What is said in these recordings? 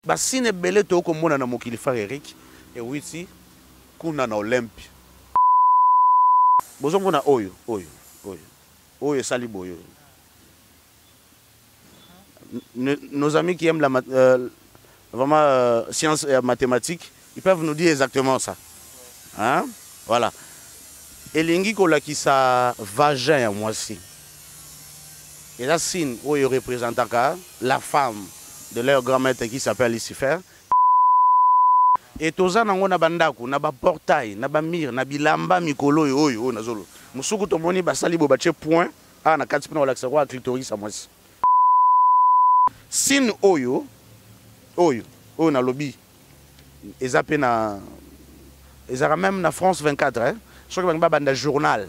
basine ebele tokomona na mokili frère Eric ewiti kuna na Olympie bozomona oyo esali boyo. Nos amis qui aiment vraiment sciences et mathématiques, ils peuvent nous dire exactement ça. Hein? Voilà. Elingi kolakisa vagin ya mwasi. Et là, signe où il représente la femme de leur grand-maître qui s'appelle Lucifer. Et toza nango na bandaku, na ba portail, na ba mire, na bilamba mikolo oyo nazolo. Musuku tomoni basali bo bache point na kati pena olakisa kwa clitoris a mwasi. Sin oyo na lobby. Ezape na ezara même na France 24 hein. Je crois que ba banda journal.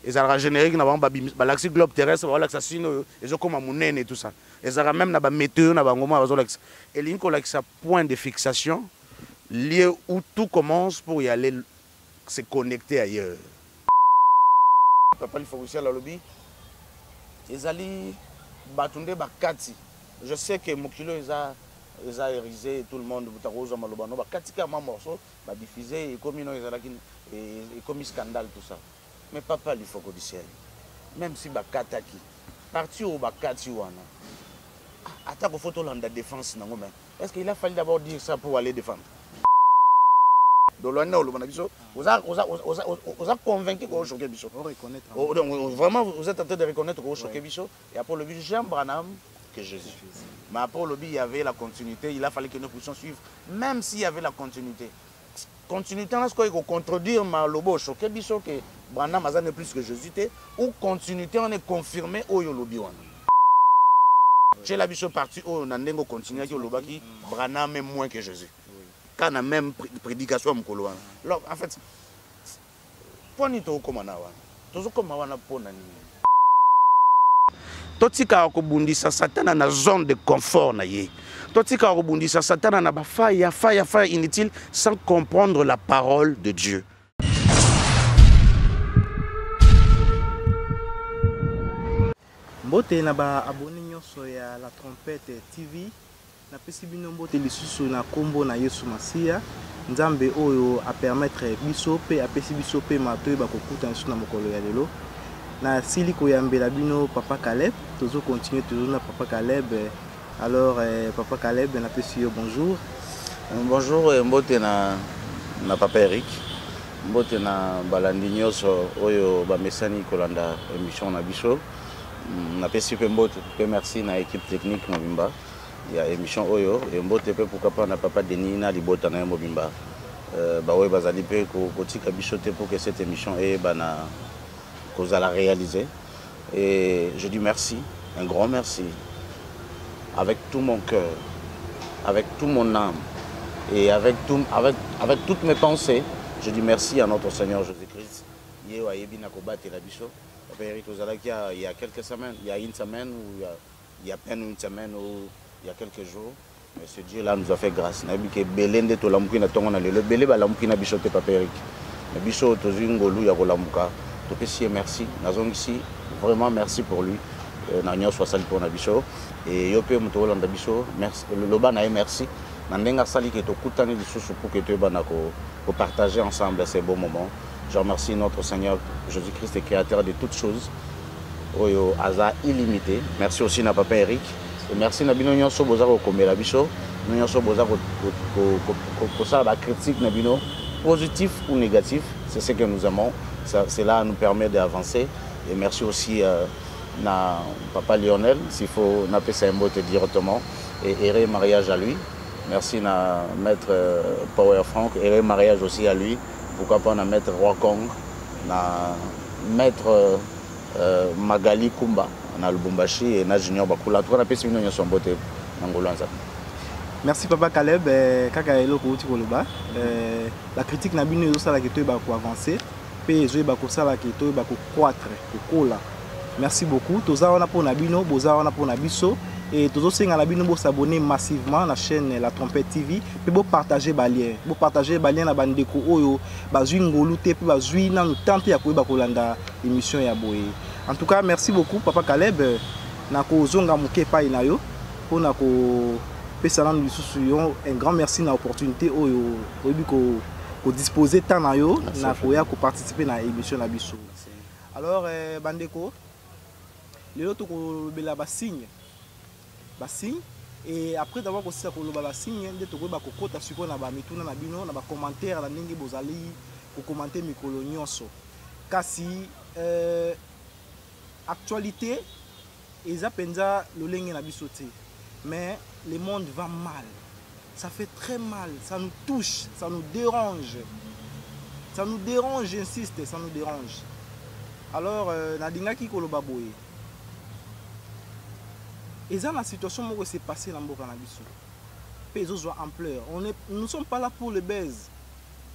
Ezara générique na ba balaxi globe terrestre ba lakisa sino ezokoma munene et tout ça. Ezara même na ba météo na bangoma bazolakisa. Elinko lakisa point de fixation lié où tout commence pour y aller se connecter ailleurs. Papa il faut aussi la lobby. Ezali batunde bakati. Je sais que Mokilo ils a érisé tout le monde butarozo malobano bakati ka morceau ba diffuser et comme ils et comme scandale tout ça. Mais papa il faut que du ciel. Même si bakataki parti au bakati wana. Attaque au photo de défense nango mais est-ce qu'il a fallu d'abord dire ça pour aller défendre? Vous êtes convaincu que vous choquez Bisso. Vraiment, vous êtes en train de reconnaître que vous choquez Bisso. Et après le but, j'aime Branham que Jésus. Mais après le but, il y avait la continuité. Il a fallu que nous puissions suivre, même s'il y avait la continuité. Continuité, on a contredire ma lobo choqué Bisso que Branham n'est plus que Jésus. Ou continuité, on est confirmé au Yolobi. Chez la Bisso partie, on a un continué qui Yolobaki, Branham est moins que Jésus. Quand on a même prédication à Mokolo. Alors, en fait, pour nous, totika kobundisa satana na zone de confort na ye. Totika kobundisa satana na ba faille inutile sans comprendre la parole de Dieu. Mbote na ba abonné nyonso ya La Trompette TV. Na pesi bino mbote lisusu na kombo na Yesu Masia nzambe oyo a permettre biso pe apesi biso pe matoyi bakokuta nsu na mokolo ya lelo na sili koyambela bino papa Caleb tozo continuer toujours na papa Caleb. Alors papa Caleb na pesi yo bonjour. Bonjour mbote na papa Eric mbote na balandi nyonso oyo ba mesani kolanda émission na biso na pesi pe mbote pe merci na équipe technique mobimba. Il y a émission Oyo et mbote pe pourquoi pas na papa Denis na libota na mobimba ba oyo bazali pe ko tika bichote pour que cette émission et bana qu'on la réaliser et je dis merci, un grand merci avec tout mon cœur, avec tout mon âme et avec toutes mes pensées. Je dis merci à notre Seigneur Jésus-Christ. Yé wa yebi na kobate la bicho. Papa Eric Ozalaki il y a quelques semaines, il y a une semaine ou il y a peine une semaine ou il y a quelques jours, mais ce Dieu-là nous a fait grâce. Nabi ke belende to lamuki na tongo na lelo belé ba lamuki na biso te papa Eric. Na biso to zingolu ya ko lamuka. To pesi merci. Nazong ici vraiment merci pour lui. Na nyo so sali pour na biso et yo pe muto landa biso merci le loba na merci. Na ndenga sali ke to kutani lisusu pour que to bana ko partager ensemble ces beaux moments. Je remercie notre Seigneur Jésus-Christ, le créateur de toutes choses. Oyo aza illimité. Merci aussi na papa Eric. Et merci na bino nyonso boza ko komela biso nyonso boza ko ça la critique na bino positif ou négatif, c'est ce que nous aimons, cela nous permet d'avancer. Et merci aussi na papa Lionel s'il faut n'appeler ça un mot directement et erré mariage à lui. Merci na maître Power Frank, erré mariage aussi à lui. Pourquoi pas na maître Roi Kong, na maître Magali Kumba na Lubumbashi et na Junior Bakula. Tout na pesi bino son bote ngolwanza. Merci papa Caleb kaka eloko uti koloba. La critique na bino ezosala ke to ba ko avancer pe ezo ba ko sala ke to ba ko croître ko kola. Merci beaucoup. Toza wana po na bino, boza wana po na biso et tozo senga na bino bo s'abonner massivement na chaîne La Trompette TV pe bo partager ba lien. Bo partager ba lien na bandeko oyo bazui ngolu te pe bazui na tante ya ko ba ko landa émission ya boye. En tout cas, merci beaucoup, Papa Caleb. Nako zonga muke pa inayo, pour nako ça un grand merci de l'opportunité de disposer de temps pour participer à l'émission. Alors, Bandeko, les autres signe. Et après d'avoir aussi le signe, de te voir kokota sur na ba mituna na bino na ba commentaire na ndenge bozali ko commenter mikolo nyonso. Kasi actualité eza penza lolenge na biso te. Mais le monde va mal. Ça fait très mal, ça nous touche, ça nous dérange. Ça nous dérange, j'insiste, ça nous dérange. Alors na ki koloba boye. Et ça, la situation qui s'est passée dans le cannabis. Ils ont ampleur. Nous ne sommes pas là pour le buzz.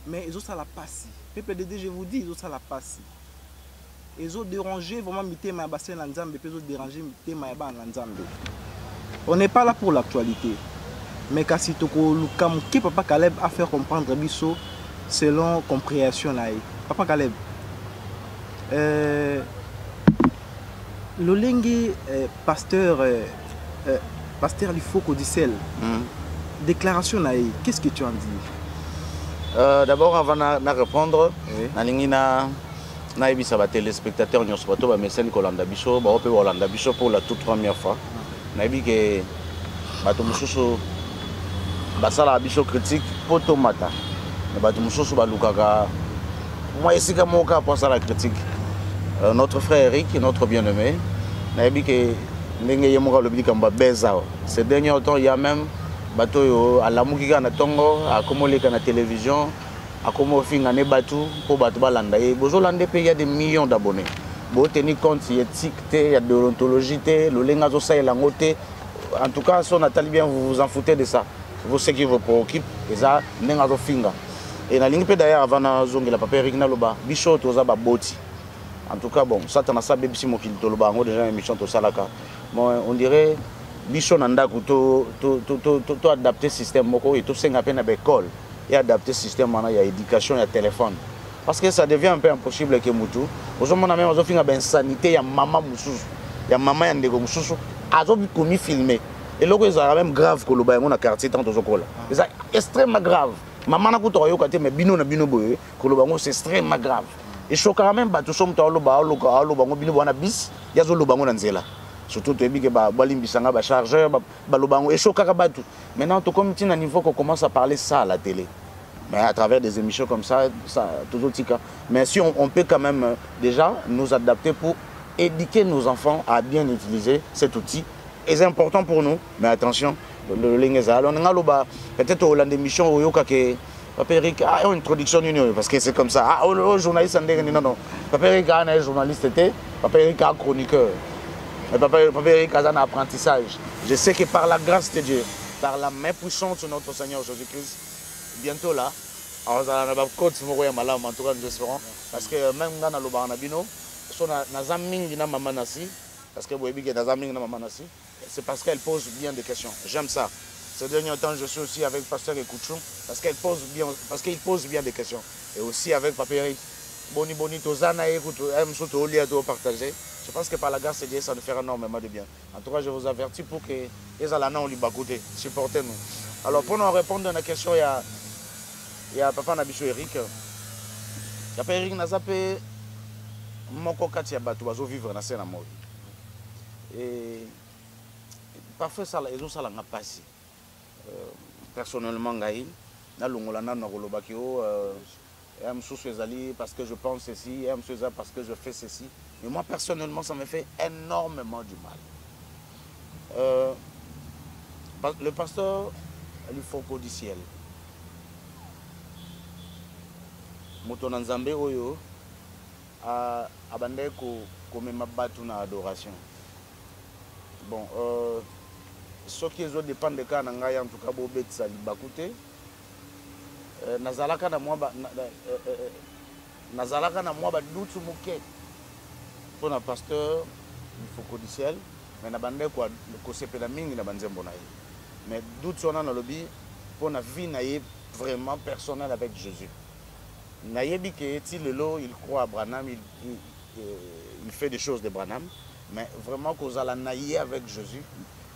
Mais ils ont ça la passe. PPDD, je vous dis, ils ont ça la passe. Ils ont dérangé vraiment mité ma bassin l'anzambe. Ils ont dérangé mité ma ba l'anzambe. On n'est pas là pour l'actualité. Mais quand si toko lukam qui Papa Caleb a fait comprendre biso selon compréhension naï. Papa Caleb. L'olenge pasteur Lifoko Dissel, déclaration naïe, qu'est-ce que tu en dis? D'abord, avant de répondre, je vais téléspectateurs nous sommes mécènes Kolanda Bicho, Kolanda Bicho pour la toute première fois. Je dis que Batomusoso Basala Bicho critique pour Tomata. Batomusoso Balukaka. Moi ici comme Moka pour ça la critique. Notre frère Eric, notre bien-aimé, a dit que ces derniers temps, il y a même à la Moukiga na Tongo, à Komoleka na télévision, à Komofinga ne Batu, pour Batu Balanda. Et Bozolande il y a des millions d'abonnés. Vous tenez compte, il y a éthique, il y a de l'ontologie, le lengazo ça et la ngote. En tout cas, si on a bien, vous vous en foutez de ça. Vous ce qui vous préoccupe, et ça, lengazo finga. Et na ligne d'ailleurs avant na zongi la papa Eric na loba, bicho toza ba boti. En tout cas, bon, ça, tu as sabé si mon fils de déjà émission to salaka. Bon, on dirait bicho nanda to adapter le système moko et tout ça à peine à l'école et adapter le système maintenant il y a éducation il y a téléphone parce que ça devient un peu impossible que mutu. Aujourd'hui on a même on fait une sanité il y a maman mususu il y a maman yandego mususu azo bi komi filmer et là c'est même grave que le bain on a quartier tant aux écoles. C'est extrêmement grave. Maman na kuto yo kate mais bino na bino boye que le bain c'est extrêmement grave. Et je quand même que tout le monde bis yazo lobango na nzela surtout tu que balimbisanga ba chargeur ba lobango et choka batu maintenant tout comme un niveau qu'on commence à parler ça à la télé mais à travers des émissions comme ça toujours tika mais si on peut quand même déjà nous adapter pour éduquer nos enfants à bien utiliser cet outil et c'est important pour nous mais attention le lingeza on nga peut-être au land d'émission au yoka que Papa Eric a une introduction parce que c'est comme ça. Ah, le journaliste, non. Papa Eric a un journaliste, Papa Eric a un chroniqueur. Papa Eric a un apprentissage. Je sais que par la grâce de Dieu, par la main puissante de notre Seigneur Jésus-Christ, bientôt là, on va continuer en tout cas nous espérons. Parce que même dans le Baranabino, parce que c'est parce qu'elle pose bien des questions. J'aime ça. Ces derniers temps, je suis aussi avec Pasteur Ekouchou parce qu'il pose bien des questions. Et aussi avec Papa Eric. Boni Tozana écoute, partager. Je pense que par la grâce de Dieu, ça nous fera énormément de bien. En tout cas, je vous avertis pour que les Alana on lui bagoute. Supportez-nous. Alors pour nous répondre à la question, il y a Papa Nabicho Eric. Papa Eric n'a zappé mon coca tia batu bazo vivre dans la mort. Et parfois ça les autres ça l'a passé. Personnellement ngai na longolana na kolobakio parce que je pense ceci, parce que je fais ceci. Mais moi personnellement ça me fait énormément du mal. Le pasteur Lifoko du ciel moto na Nzambe oyo abandé ko mema batu na adoration. Bon ce qui dépend de cas en tout cas bobet ça libakute nazalaka na moi ba dutu moke pour un pasteur il faut du ciel mais na bande ko sepela mingi na banzembo na ye mais doute on a dans le lobby pour na vie na ye vraiment personnel avec Jésus na yebi que ti lelo il croit à Branham il fait des choses de Branham mais vraiment qu'on a la naïe avec Jésus.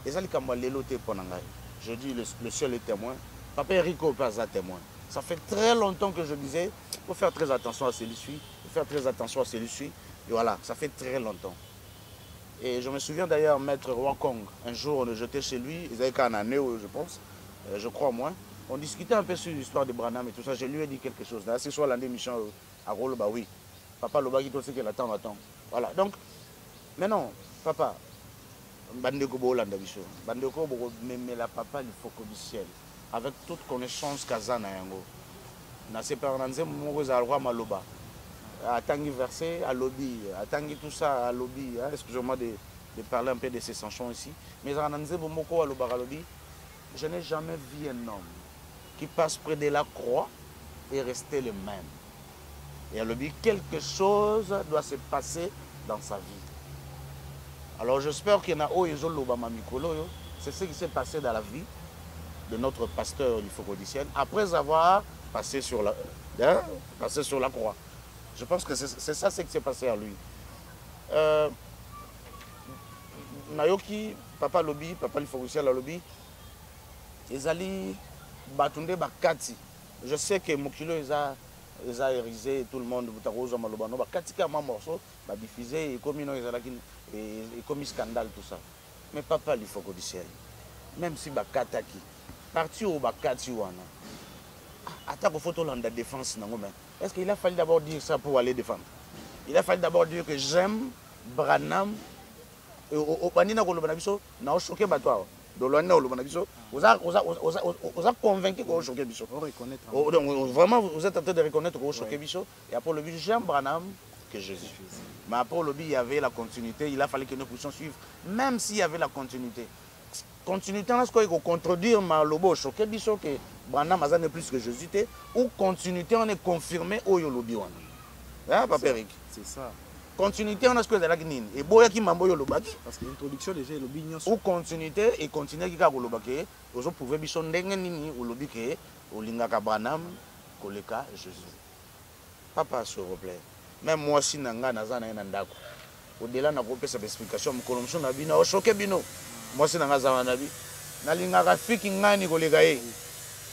Et ça, c'est lelo te ponangai. je dis le ciel est témoin. Papa Eric n'est pas un témoin. Ça fait très longtemps que je disais, il faut faire très attention à celui-ci, il faut faire très attention à celui-ci. Et voilà, ça fait très longtemps. Et je me souviens d'ailleurs, Maître Wakong, un jour on jetait chez lui, ils avaient qu'un année, je pense, je crois moins. On discutait un peu sur l'histoire de Branham et tout ça. Je lui ai dit quelque chose. Là, c'est soit l'année mission à Rolo, bah oui. Papa Loba qui tout ce qu'il attend. Voilà. Donc, maintenant, papa, Bandeko Bolanda Bicho, Bandeko mais la papa, il faut qu'au ciel. Avec toute connaissance Kazana Yango. Na séparanze Mourouz Alroi Maloba. Atangi versé, à lobby, atangi tout ça, à lobby. Excusez-moi de parler un peu de ces chansons ici. Mais Ananze Bomoko à lobby, je n'ai jamais vu un homme qui passe près de la croix et rester le même. Et à lobby, quelque chose doit se passer dans sa vie. Alors j'espère qu'il y en a c'est ce qui s'est passé dans la vie de notre pasteur Lifocodicienne après avoir passé sur la croix. Je pense que c'est ça ce qui s'est passé à lui. Nayoki, papa lobby, papa Lifocodicienne la lobby, ils allaient batunde bakati. Je sais que Mokilo ils a érisé tout le monde butarozo malobano bakati ka morceau ba diffusé et comme et comme scandale tout ça. Mais papa Lifocodicienne, même si bakataki parti au bakati wana attaque au photo dans la défense nango mais est-ce qu'il a fallu d'abord dire ça pour aller défendre? Il a fallu d'abord dire que j'aime Branham au banina ko lobana biso na choqué bato vous êtes convaincu que vous choquez Bichot. Vraiment, vous êtes en train de reconnaître que vous choquez Bichot. Et après le but, j'aime Branham que Jésus. Mais après le but, il y avait la continuité. Il a fallu que nous puissions suivre, même s'il y avait la continuité. Continuité, on a contredire ma lobo choqué Bichot que Branham n'est plus que Jésus. Ou continuité, on est confirmé au Yolobi. Hein, Papa Eric? C'est ça. Continuité, on a ce que c'est nini et boya qui mambo yo lobaki parce que l'introduction déjà le bignon ou continuité et continuer qui ka lobaki ozo pouvoir biso ndenge nini ou lobiki o lingaka Branham koleka Jésus. Papa s'il vous plaît, même moi si nanga nazana na ndako au-delà na kopesa explication mkolomso na bino o choqué bino moi si nanga zana na bi na lingaka fiki ngani koleka ye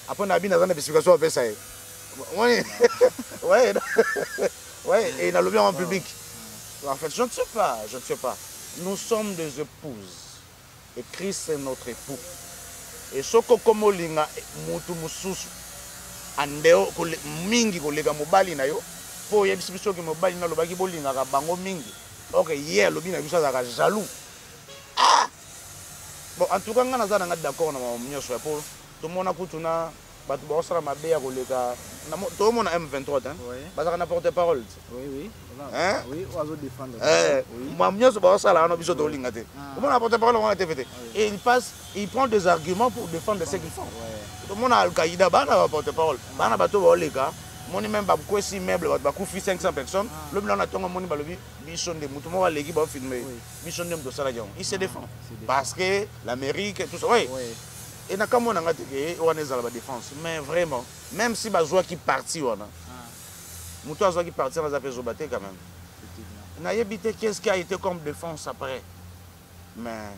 après na bino nazana explication opesa ye ouais ouais et na lobi en public. En fait, je ne sais pas, Nous sommes des épouses. Et Christ est notre époux. Et ce que comme linga mutu mususu andeo mingi kolega mobali na yo po yebisi biso ke mobali na lobaki bolinga ka bango mingi. OK, hier lobi na biso za jaloux. Ah! Bon, en tout cas ngana za nga d'accord na mnyoso ya po to mona kutuna batu ba osala mabe ya kolega to mona M23 hein. Bazaka na porte-parole. Oui. Hein? Oui, on va défendre. Et il prend des arguments pour défendre ce qu'ils font. Tout le monde a Al-Qaïda, bana porte-parole. Bana bato baoleka, moni même ba ko si meuble ba ko fi 500 personnes. Le blanc na tonga moni ba lobi bison de mutu mo leki ba filmer. Bison de to sala il se défend parce que l'Amérique tout ça. Oui. Et na kamo na ngate ke on est dans la défense, mais vraiment même si bazoa qui parti wana. Moutoua qui partit dans la Zobaté quand même. N'ayébité qu'est-ce qui a été comme défense après. Mais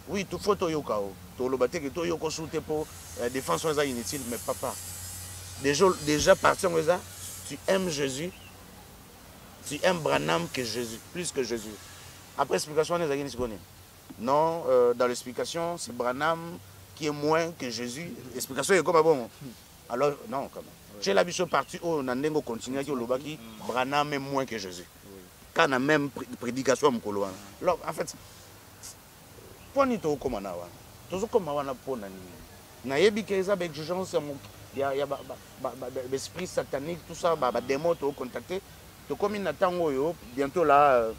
oui, tout faut to yokao. To lobaté que to yoko soute pour défense on inutile mais papa. Déjà parti on tu aimes Jésus. Tu aimes Branham que Jésus, plus que Jésus. Après explication on est non, dans l'explication, c'est Branham qui est moins que Jésus. L'explication est comme bon. Alors non quand même. Chez la biso partie où on a continué qui lobaki Branham est moins que Jésus. Quand on a même prédication mkolo. Alors en fait poni to comme na wana. Toujours comme wana pona ni. Na yebi ke eza avec exigence il y a l'esprit satanique tout ça ba démon to contacter. To comme na tango yo bientôt là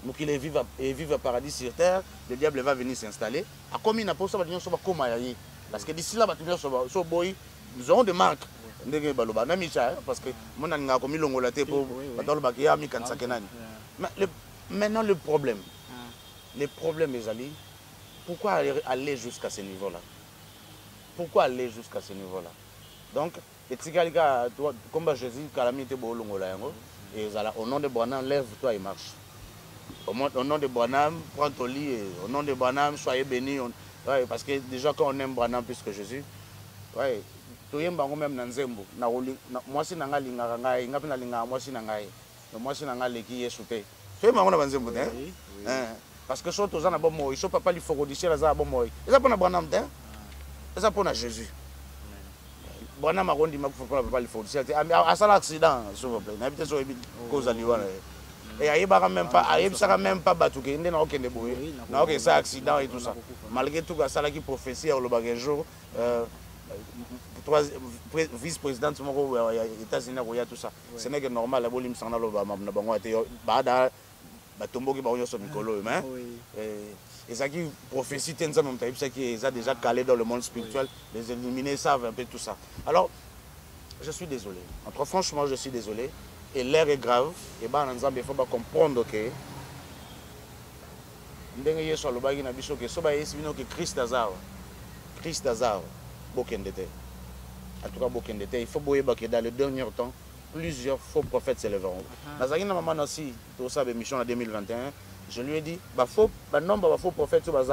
mokile vive paradis sur terre, le diable va venir s'installer. A comme il n'a pas ça va venir so ba koma yayi. Parce que d'ici là ba tenir so boy nous aurons des marques. Parce que mon a commis l'ongolaté pour maintenant le problème les alliés, pourquoi aller jusqu'à ce niveau là? Pourquoi aller jusqu'à ce niveau là? Donc comme Jésus calamité et au nom de Branham lève-toi et marche. Au nom de Branham prends ton lit et au nom de Branham soyez bénis. Ouais, parce que déjà quand on aime Branham plus que Jésus, ouais, tu aimes même dans Nzembo. Moi si nanga linga ngai, ngapi na linga moi si nangai. Moi si nanga leki yesuté. Tu aimes Branham Nzembo hein? Parce que soit aux ans bon moi, soit papa li faut rodicher la bon moi. Et ça pour na Branham hein? Et ça pour na Jésus. Branham a rondi ma faut papa li faut rodicher. À ça l'accident s'il vous plaît. N'habite sur cause aliwana. Et aïe même pas batouké, il n'a aucun débrouillé, n'a aucun accident et tout ça. Malgré tout, ça qui prophétie au un jour, vice-président des États-Unis, tout ça. Ce n'est que normal, la bolim s'en a le bada, batombo qui va sur Mikolo, et ça qui prophétie, ça qui est déjà calé dans le monde spirituel, les éliminés savent un peu tout ça. Alors, je suis désolé. Franchement, je suis désolé. Et l'air est grave, et ben il faut comprendre que Christ Azar, en tout cas, il faut que dans le dernier temps, plusieurs faux prophètes s'élèveront. Dans la maman aussi, tout ça, mission en 2021, je lui ai dit, le nombre de faux prophètes en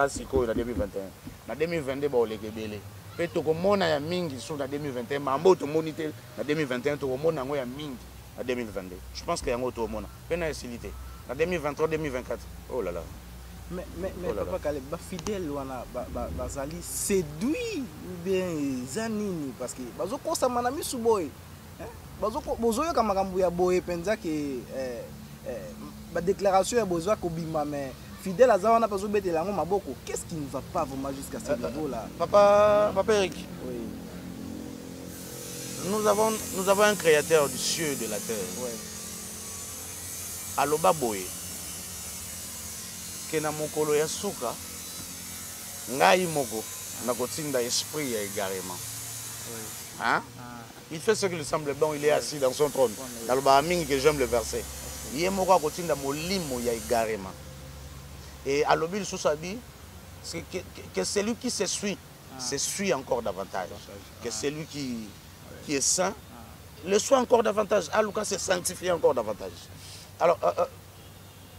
2021. En 2022, il y a des pe to komona ya mingi sur la 2021 mambo to monité na 2021 to komona ngo ya mingi na 2022 je pense que yango to mona pena facilité na 2023 2024 oh là là mais papa Caleb ba fidèle wana bazali séduit ou bien zanini parce que bazoko sa manami suboy hein bazoko bozoyo ka makambo ya boye penza ke ba déclaration ya bozoa ko bima mais fidèle à Zawana parce que maboko. Qu'est-ce qui ne va pas vraiment jusqu'à ce niveau-là? Papa Eric, oui. Nous avons un créateur du ciel et de la terre. Oui. Aloba boye. Kena mokolo ya suka. Ngai moko. Na kotinda esprit ya égarement. Oui. Hein? Il fait ce qui lui semble bon, il est assis dans son trône. Aloba mingi que j'aime le verset. Yé moko kotinda molimo ya égarement. Et à l'objet de que celui qui se suit encore davantage. Que celui qui est saint le soit encore davantage. À Lucas se sanctifier encore davantage. Alors,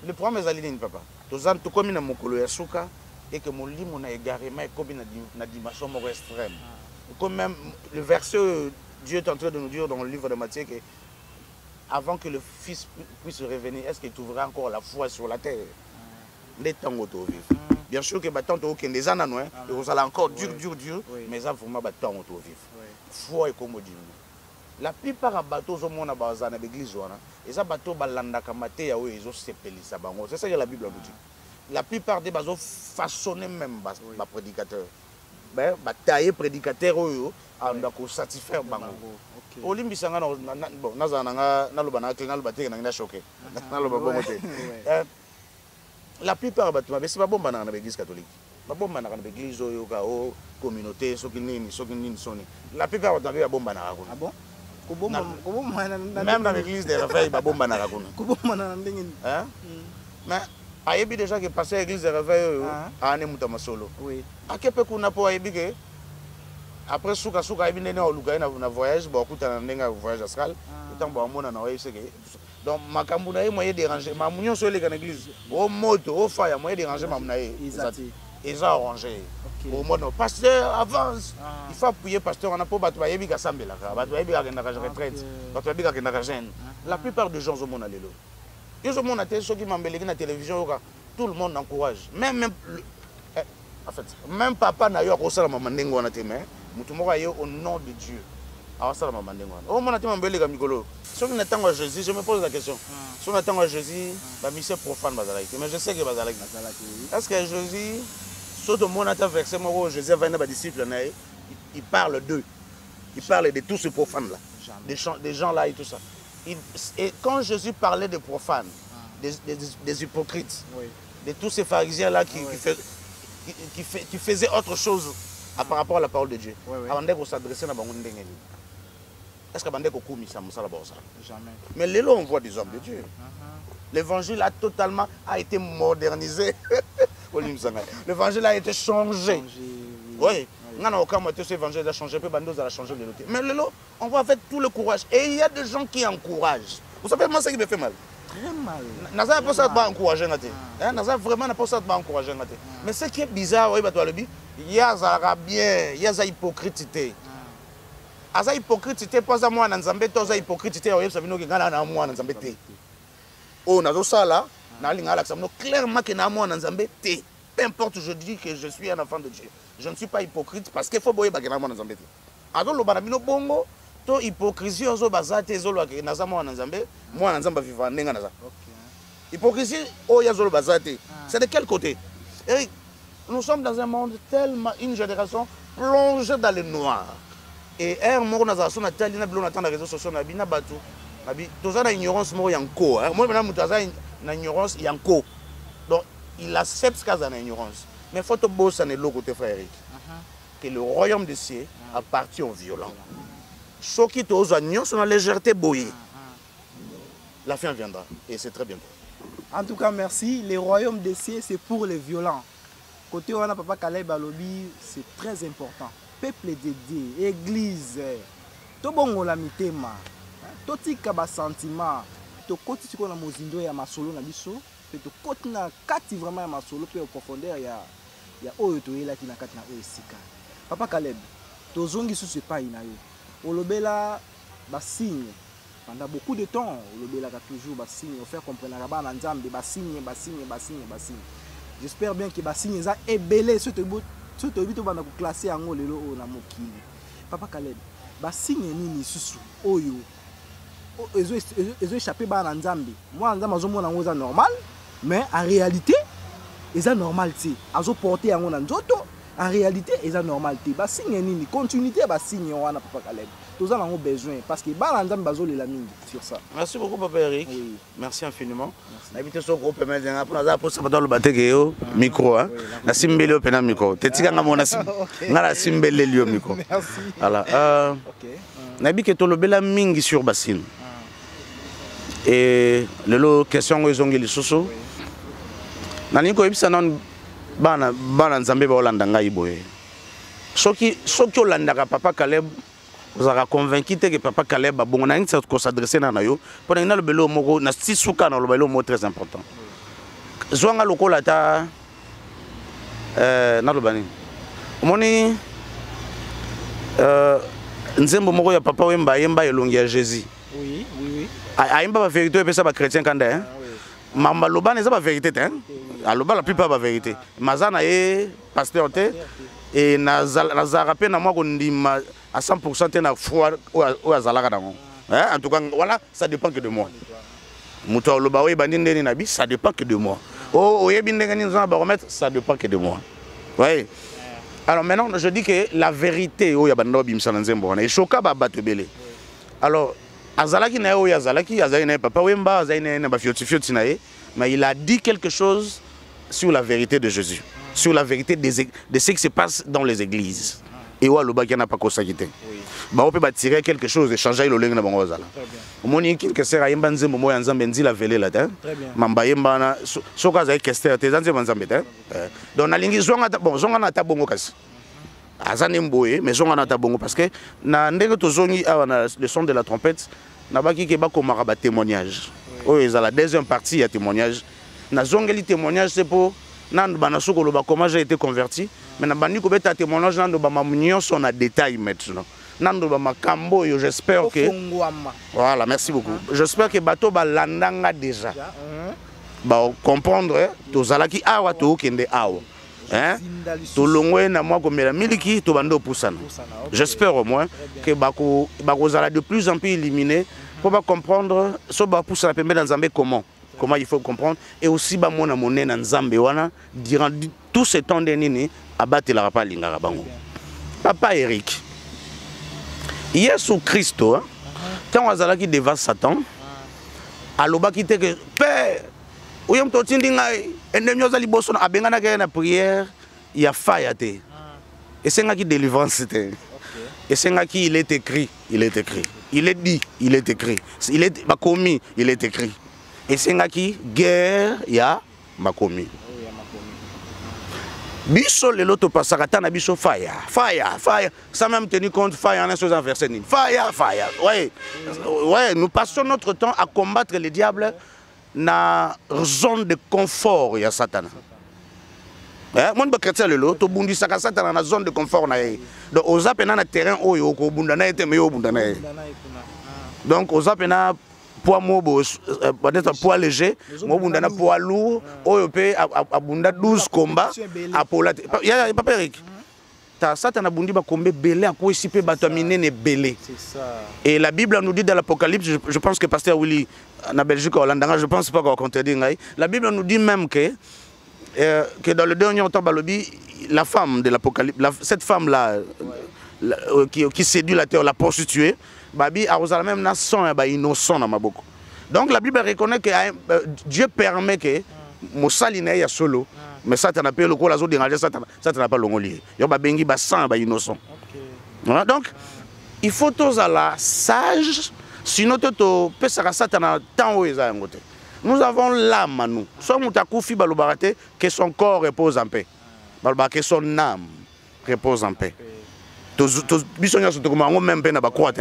le problème est aligné, papa. Tout comme il y a mon colo yasuka et que mon lit mon égarément comme une dimension extrême. Comme même le verset Dieu est en train de nous dire dans le livre de Matthieu que avant que le Fils puisse revenir, est-ce qu'il trouvera encore la foi sur la terre? Les temps auto vivre. Bien sûr que tant que des années, vous allez encore dur, mais ça vraiment temps auto vivre. Foi et comme la plupart des bateaux au monde dans l'église, et ça bateau balanda kamate ya ils ont sepeli ça bango. C'est ça que la Bible nous dit. La plupart des bateaux façonnés même les prédicateurs. Ben batailler prédicateur en d'accord satisfaire bango. Olimbi sanga bon nazana na lobana clé na lobaté na choqué. Na lobabo moté. La plupart des gens, c'est pas bon dans l'église catholique. Pas bon dans l'église ou communauté, la plupart des gens, c'est bon dans la ah bon? Même dans l'église des réveils, c'est bon dans la mais il y a déjà que passer l'église des réveils à un solo. Oui. À quel point on a pas que après souka il y a un voyage, beaucoup de voyage astral, autant bon on a donc ma cambouna est moyen déranger ma mounion sur l'église au moto au fire moyen déranger ma monaï ils ont arrangé au mode pasteur avance il faut appuyer pasteur on a pas battu yebi ka sambela ka battu yebi ka na retraite battu yebi ka na jeune la plupart des gens au monde alelo ils ont mon até ceux qui m'embellent na télévision tout le monde encourage même en fait même papa n'a eu à ça la maman ndengo na te mais mutu moko ayo au nom de Dieu alors ça la maman ndengo au mon até m'embellent ka mikolo. Si on attend à Jésus, je me pose la question. Si on attend à Jésus, la mission profane bazalaki. Mais je sais que bazalaki. Est-ce que Jésus, surtout mon attend verset où Jésus va venir à disciples, il parle d'eux. Il parle de tous ces profanes là, des gens là et tout ça. Et quand Jésus parlait des profanes, des hypocrites, de tous ces pharisiens là qui faisaient autre chose par rapport à la parole de Dieu, avant de s'adresser à Bangoun Dengeli. Est-ce que Bandeko Koumi ça jamais. Mais les lots on voit des hommes de Dieu. L'évangile a totalement été modernisé. L'évangile a été changé. Oui. Non, aucun moment cet évangile a changé, Bandos a changé le lot. Mais le lot, on voit avec tout le courage. Et il y a des gens qui encouragent. Vous savez moi ça qui me fait mal. Très mal. Naza pas ça de encourager. Naza vraiment n'a pas ça de encourager. Mais ce qui est bizarre, oui, yazalaka bien yaza hypocrite te aza hypocrite te mpo aza mwana nzambe to aza hypocrite te oyebisa bino ke ngana na mwana nzambe te oyo nazosala nalinga alakisa bino clairement ke na mwana nzambe te peu importe je dis que je suis un enfant de Dieu je ne suis pas hypocrite parce que faut boyeba ke na mwana nzambe te azoloba na bino bongo to hypocrisie ozo baza te ezoloba ke naza mwana nzambe aviva ndenge naza hypocrisie oyo azoloba baza te c'est de quel côté Eric nous sommes dans un monde tellement une génération plongée dans le noir et un moko na zaso na tali na bilona tanda réseaux sociaux na bina batu na bi toza na ignorance moko yanko moi maintenant mutaza na ignorance yanko donc il accepte ce qu'il a na ignorance mais faut to bossa ne côté frère Eric que le royaume des cieux appartient aux violents ceux qui te osent sur la légèreté boyée la fin viendra et c'est très bientôt. En tout cas merci, le royaume des cieux c'est pour les violents. Côté on a Papa Caleb Alobi, c'est très important. Peuple de Dieu, église, to bongo la mitema, to tika ba sentiment, to koti tiko na mozindo ya masolo na biso, pe to koti na kati vraiment ya masolo pe au profondeur ya oyo to yela ki na kati na oyo sika. Papa Caleb, to zongi sous ce pas na yo. Olobela ba signe pendant beaucoup de temps, olobela ka toujours ba signe, on faire comprendre na ba na nzambe ba signe. J'espère bien que les signes sont ébélés sur le but de classer en haut na mokili. Papa Caleb, les signes nini susu oyo ils ont échappé à Nzambe. Moi Nzambe c'est normal, mais en réalité c'est normal ti. Azo porter en nzoto, en réalité c'est normal ti. Les signes nini continuité les signes wana Papa Caleb. Tous en ont besoin parce que Nzambe bazo la mingi sur ça. Merci beaucoup Papa Eric. Oui. Merci infiniment. N'habitez ce groupe maintenant pour nous pour ça le bateke micro hein. Na simbele pena micro. Tetika ngamona sim. Ngala simbele lio micro. Merci. Voilà. OK. N'habitez to lobela mingi sur bassine. Et lelo question ezongi lisusu. Nani ko ebisa non bana Nzambe ba Holanda ngai boye. Soki Holanda Papa Caleb vous avez convaincu que Papa Caleb a bon s'adresser à nous pour le belo moko na sisuka na le belo mot très important. Zwanga lokola ta na lobani. Omoni nzembo moko ya papa wemba yemba elongi ya Jésus. Oui. Ayemba ba vérité pe ça ba chrétien kanda hein. Mamba lobani ça ba vérité hein. Aloba la plupart ba vérité. Mazana e pasteur te et na zarape na moi kondima à 100% na foi ou azalaka dango. En tout cas, voilà, ça dépend que de moi. Mouto loba we bandine nabi, ça dépend que de moi. Oh, ça dépend que de moi. Oui. Alors maintenant, je dis que la vérité, oh yabando bimsa nzembo na choka ba batebele. Alors, azalaki na o yazalaki, azali na papa wemba, azali na ba fioti na ye, mais il a dit quelque chose sur la vérité de Jésus, sur la vérité de ce qui se passe dans les églises. Et où le bac n'a pas consacré. Bah on peut tirer quelque chose et changer le lingue na bango zala. Omoni quelque sera yemba nzembo moya nzambe nzila vele la ta. Mamba yemba na soka za kester te nzembo nzambe ta. Donc na lingi zonga na ta bongo kasi. Azane mboye mais zonga na ta bongo parce que na ndenge to zongi na le son de la trompette na baki ke ba komaka ba témoignage. Oh ezala deuxième partie ya témoignage. Na zongeli témoignage c'est pour nan bana soko lo ba comment j'ai été converti. Mais na bandi ko beta témoignage nan do ba mamunyo son a détail maintenant. Nando ba makambo yo j'espère que voilà merci beaucoup. J'espère que bato ba landanga déjà. Ba comprendre to zalaki awa to kende awa. Hein? To longwe na moi comme la miliki to bando pusana. J'espère au moins que bako zala de plus en plus éliminé pour ba comprendre so ba pusana pembe dans Nzambe comment il faut comprendre et aussi ba mona monnaie na Nzambe wana durant tout ce temps de nini abattre la pas lingara bango. Papa Eric Yesu Christo, quand on a dit devant Satan, aloba qui te que père, où yam to tindi ngai, endemio zali boso na abenga na na prière, il y a faillite. Et c'est nga qui délivrance c'était. Et c'est nga qui il est écrit, il est écrit. Il est dit, il est écrit. Il est commis, il est écrit. Et c'est nga qui guerre ya makomi. Biso le loto pasakata na biso fire. Sans même tenir compte fire en chose verset ni. Fire. Ouais, nous passons notre temps à combattre le diable na zone de confort ya Satan. Moi, je chrétien lelo, to bundi saka sata na zone de confort na ye. Donc aux apena na terrain oyo ko bundana ete meyo bundana ye. Donc aux apena poids mobo peut-être poids léger, mo bundana poids lourd, oyo pe abunda 12 combats à pola. Ya papa Eric. Ta sata na bundi ba kombe belé à ko ici pe bataminer ne belé. C'est ça. Et la Bible nous dit dans l'Apocalypse, je pense que pasteur Willy en Belgique Hollande, je pense pas qu'on contredit. La Bible nous dit même que dans le dernier temps, la femme de l'Apocalypse, cette femme-là qui séduit la terre, la prostituée, Babi a même na sang innocent dans ma bouche. Donc la Bible reconnaît que Dieu permet que Moussaline ya solo, mais ça t'en appelle le coup la zone déranger ça n'a pas l'ongolier. Il y a bengi ba sang ba innocent. Donc il faut tous à la sage, sinon tu peux ça t'en temps où ils ont ngote. Nous avons l'âme à nous. Soit Moutakou Balobarate, que son corps repose en paix. Que son âme repose en paix. Bisogna sottolineare même peine à croire.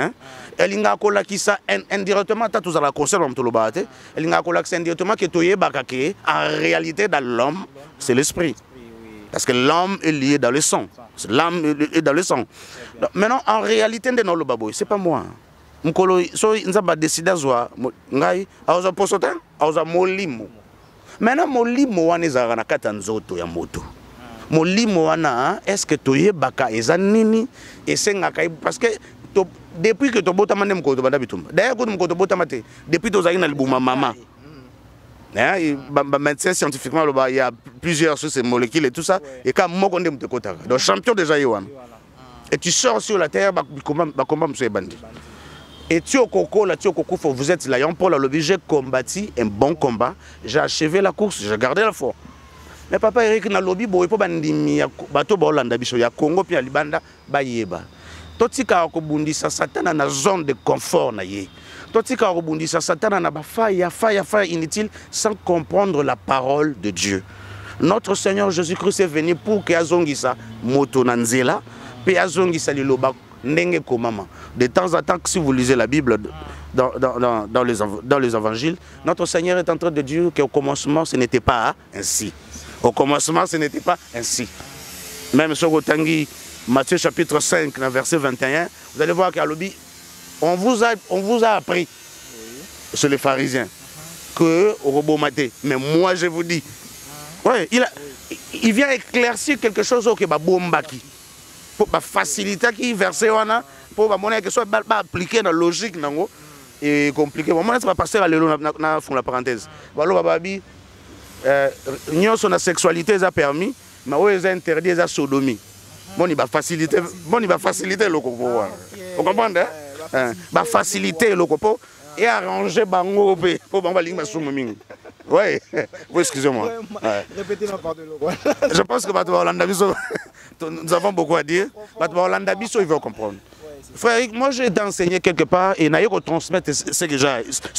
Elle n'a pas qui ça indirectement, tu as la concerne dans le barate. Elle n'a pas que indirectement que tu es bakake. En réalité, dans l'homme, c'est l'esprit. Parce que l'homme est lié dans le sang. L'âme est dans le sang. Maintenant, en réalité, de le baboy, c'est pas moi. Mkolo so nzaba décider zwa ngai auza posotin auza molimo. Maintenant molimo wana ezara na kata nzoto ya moto. Molimo wana est-ce que toye baka eza nini esenga kai parce que depuis que to bota mane mkoto banda bitumba. D'ailleurs ko mkoto bota mate depuis to zaki na libuma mama. Médecin scientifiquement il y a plusieurs sur ces molécules et tout ça et quand moko ndem te kota. Donc champion déjà yowana. Et tu sors sur la terre ba combat monsieur bandi. Et vous êtes là, Paul a le j'ai combattu un bon combat, j'ai achevé la course, j'ai gardé la foi. Mais papa Eric na lobby boy po bandimi ya bato ba Hollande biso ya Congo puis ya Libanda ba yeba. Totika ko bundisa satana na zone de confort na ye. Totika ko bundisa satana na ba faya inutile sans comprendre la parole de Dieu. Notre Seigneur Jésus-Christ est venu pour que azongisa moto na nzela, pe azongisa liloba de temps en temps, si vous lisez la Bible dans les évangiles, notre Seigneur est en train de dire qu'au commencement, ce n'était pas ainsi. Au commencement, ce n'était pas ainsi. Même sur Tanguy, Matthieu chapitre 5, verset 21, vous allez voir qu'à l'obi, on vous a appris, sur les pharisiens, que au robot maté. Mais moi, je vous dis, ouais, il vient éclaircir quelque chose au Kebabombaki. Pour faciliter qui verser wana pour montrer que soit pas appliquer dans logique nango et compliqué bon moi c'est pas passer à l'élo na fond la parenthèse balo babi nyonso na sexualité ça permis mais ouais ça interdit ça sodomie bon il va faciliter le copo vous comprenez va faciliter le copo et arranger bango pour bango linga sumu mingi ouais excusez-moi répétez la part de l'eau. Je pense que bato Hollande biso nous avons beaucoup à dire. Bato Hollande biso ils vont comprendre. Frère, moi j'ai enseigné quelque part et n'aille transmettre ce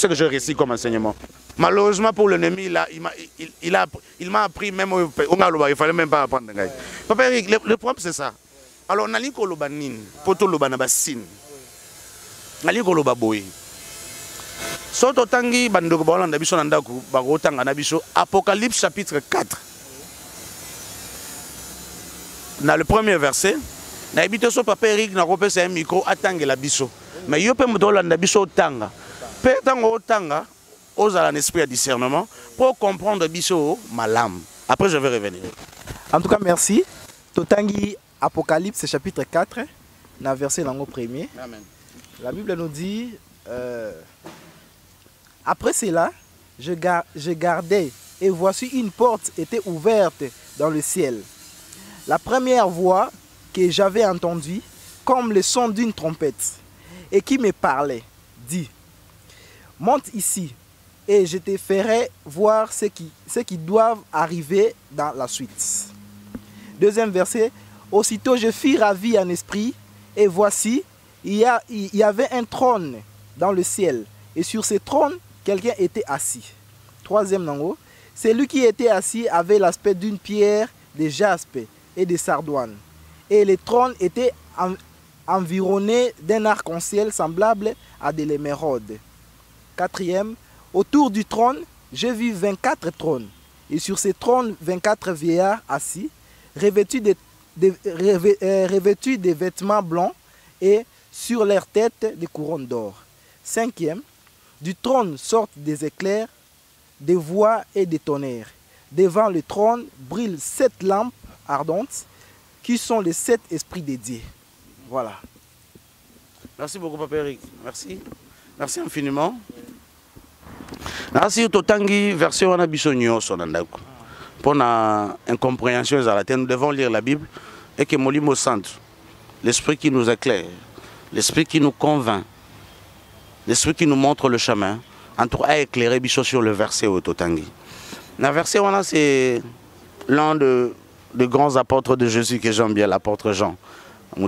que j'ai réussi comme enseignement. Malheureusement pour l'ennemi, il m'a appris même il fallait même pas apprendre. Papa Eric, le problème c'est ça. Alors on a dit que le banin, poto le banabasin, on a dit que le baboy. Soto tangi bandoko Hollande biso nandaku bagotanga na biso Apocalypse chapitre 4. Dans le premier verset, na ebite so papa Eric na kopesa un micro atanga la biso. Mais yo pe moto Hollande biso tanga. Pe tango tanga ozala un esprit de discernement pour comprendre biso malam. Après je vais revenir. En tout cas merci. Totangi Apocalypse chapitre 4, na verset lango premier. Amen. La Bible nous dit après cela, je gardais et voici une porte était ouverte dans le ciel. La première voix que j'avais entendue, comme le son d'une trompette, et qui me parlait, dit, monte ici, et je te ferai voir ce qui doivent arriver dans la suite. Deuxième verset, aussitôt je fus ravi en esprit, et voici, il y avait un trône dans le ciel, et sur ce trône, quelqu'un était assis. Troisième nango, celui qui était assis avait l'aspect d'une pierre de jaspe et de sardoine. Et le trône était environné d'un arc-en-ciel semblable à de l'émeraude. Quatrième, autour du trône, j'ai vu 24 trônes. Et sur ces trônes, 24 vieillards assis. revêtus des vêtements blancs et sur leur tête des couronnes d'or. 5e, du trône sortent des éclairs, des voix et des tonnerres. Devant le trône brillent 7 lampes ardentes qui sont les 7 esprits dédiés. Voilà. Merci beaucoup, Papa Eric. Merci. Merci infiniment. Merci Totangi, verset on a bisogno sonandako. Pour la incompréhension à la terre, nous devons lire la Bible et que Molimo Santo, l'esprit qui nous éclaire, l'esprit qui nous convainc, l'esprit qui nous montre le chemin, en tout cas éclairer biso sur le verset au Totangi. Le verset on a c'est l'un des grands apôtres de Jésus que j'aime bien, l'apôtre Jean. Dans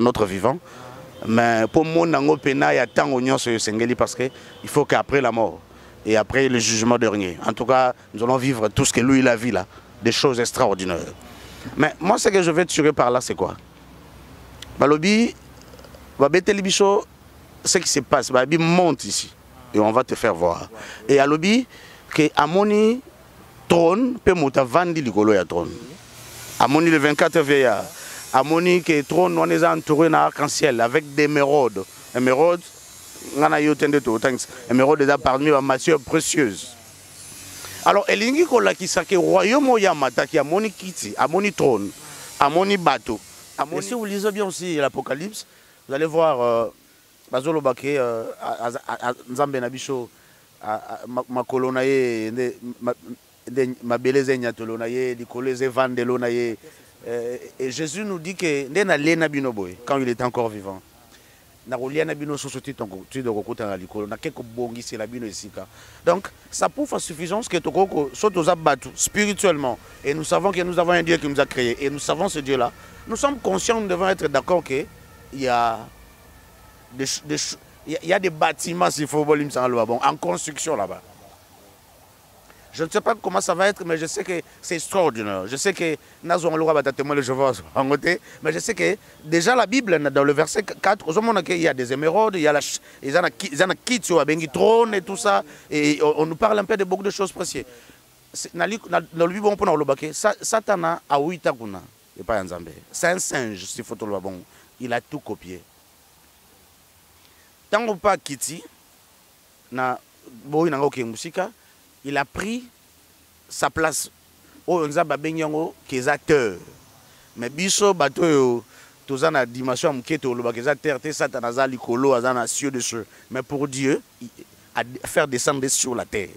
notre vivant. Mais pour moi, il y a tant de parce qu'il faut qu'après la mort et après le jugement dernier, en tout cas, nous allons vivre tout ce que lui il a vu là, des choses extraordinaires. Mais moi, ce que je vais tirer par là, c'est quoi? Balobi, ce qui se passe, Balobi monte ici et on va te faire voir. Et à Lobi, que Amoni trône, peut monter vandi likolo ya trône. Amoni le 24 veillards. Amoni que trône on est entouré d'un arc-en-ciel avec des émeraudes. Émeraudes, on a eu émeraudes déjà parmi les matières précieuses. Alors, elingi kola qui sake royaume yamata qui amoni kiti, amoni trône, amoni bateau. Et si vous lisez bien aussi l'Apocalypse, vous allez voir Bazolo Baké, Nzambe Nabicho, ma colonaye, ma beleze nyatolonaye, di koleze vandelonaye. Et Jésus nous dit que quand il était encore vivant, donc ça prouve à suffisance que spirituellement, et nous savons que nous avons un Dieu qui nous a créé, et nous savons ce Dieu là, nous sommes conscients, nous devons être d'accord qu'il y a des bâtiments s'il faut en construction là-bas. Je ne sais pas comment ça va être, mais je sais que c'est extraordinaire. Je sais que mais je sais que déjà la Bible, dans le verset 4, il y a des émeraudes, il y a des trônes et tout ça. Et on nous parle un peu de beaucoup de choses précieuses. Dans le Bible, Satan a Ouitakuna. C'est un singe, s'il faut le bon. Il a tout copié. Tant qu'on pas Kiti, il a pris sa place au Nzamba Benyango qui est acteur. Mais biso bato tous en a dimension mketo le bakeza terre Satan azali kolo azana cieux de ceux. Mais pour Dieu, à faire descendre sur la terre.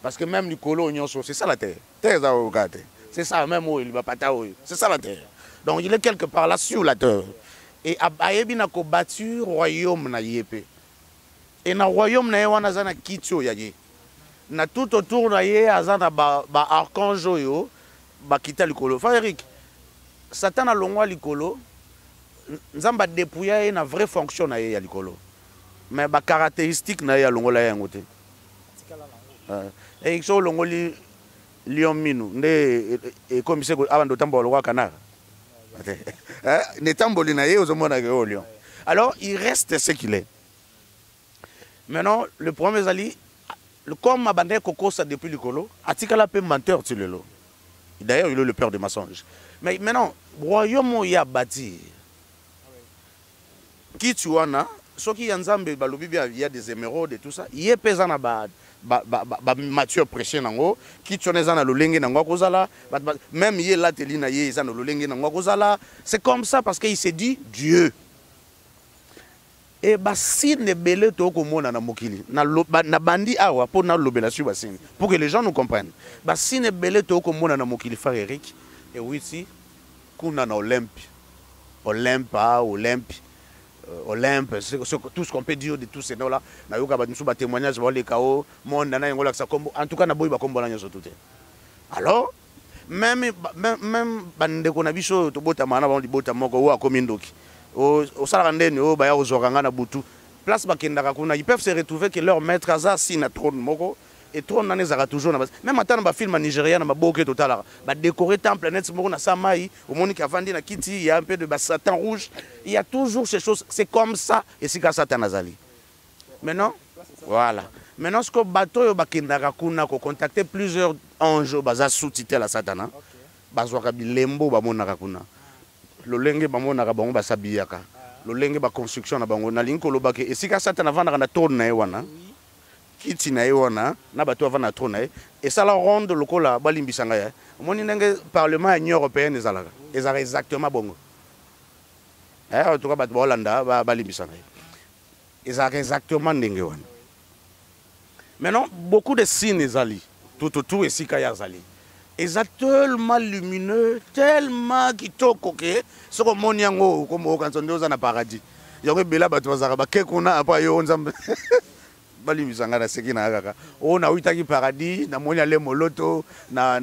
Parce que même le colo c'est ça la terre. Terre c'est ça même où il va pas c'est ça la terre. Donc il est quelque part là sur la terre. Et ayebi na ko battu royaume na yepé. Et na royaume na wana zana kitio yaye. Na tout autour na ye azana ba archange yo ba kita likolo. Frère Eric, Satan a longwa likolo. Nzamba dépouiller na vraie fonction na ye ya likolo. Mais ba caractéristique na ye longola yango te. Et so longoli lion minu nde e comme c'est avant tambola wa canard. Ne tamboli na ye ozomona ke lion. Alors il reste ce qu'il est. Maintenant le premier ali comme Mabandé Kokosa depuis le colo, Atikala peut menteur sur le lot. D'ailleurs, il est le père des mensonges. Mais maintenant, royaume il y a bâti. Qui tu en as, ce qui est en il y a des émeraudes et tout ça. Il y a pesant à matière précieuse nango. Qui tu en as le lengue nango kozala. Même il y a la telina il y a le lengue nango kozala. C'est comme ça parce qu'il s'est dit Dieu. Et si ne belé to ko mona na mokili na bandi awa pour na lobela sur basine pour que les gens nous comprennent. Si ne belé to ko mona na mokili frère Eric et oui si kuna na Olympe tout ce qu'on peut dire de tous ces noms là na yoka ba nsuba témoignage ba le kao monde na ngola sa kombo en tout cas na boy ba kombo na nyoso tout. Alors même bande ko na biso to bota mana ba bota moko wa komindoki au Salarandeni, au Baya, aux Orangana, Boutou, place Bakendakuna, ils peuvent se retrouver que leur maître a si na trône moko et trône n'en est toujours même attendre ba film nigérien na boké total ba décorer temple net moko na Samaï au Monique Avandi na Kiti il y a un peu de Satan rouge il y a toujours ces choses c'est comme ça et c'est comme Satan Azali maintenant voilà Maintenant, ce que bateau yo bakendaka kuna ko contacter plusieurs anges baza sous-titré la Satana. Bazwaka bilembo bamonaka kuna. Lolenge bamonaka bango basabiyaka. Lolenge ba construction na bango na linko lobake esika Satana vanda na trône na wana. Kiti na wana na bateau vanda na trône na et ça la ronde lokola balimbisanga ya. Moni ndenge parlement à Union européenne ezalaka. Ezala exactement bongo. En tout cas bateau Hollanda balimbisanga. Ezala exactement ndenge wana. Maintenant, beaucoup de signes ezali, tout et sika yazali. Ils sont tellement lumineux, tellement kitoko que ce que mon yango comme au canton de na paradis. Il y aurait bela batwazara ba kekuna apa yo nzambe. Bali misanga na sekina kaka. On a uitaki paradis, na moni ale moloto, na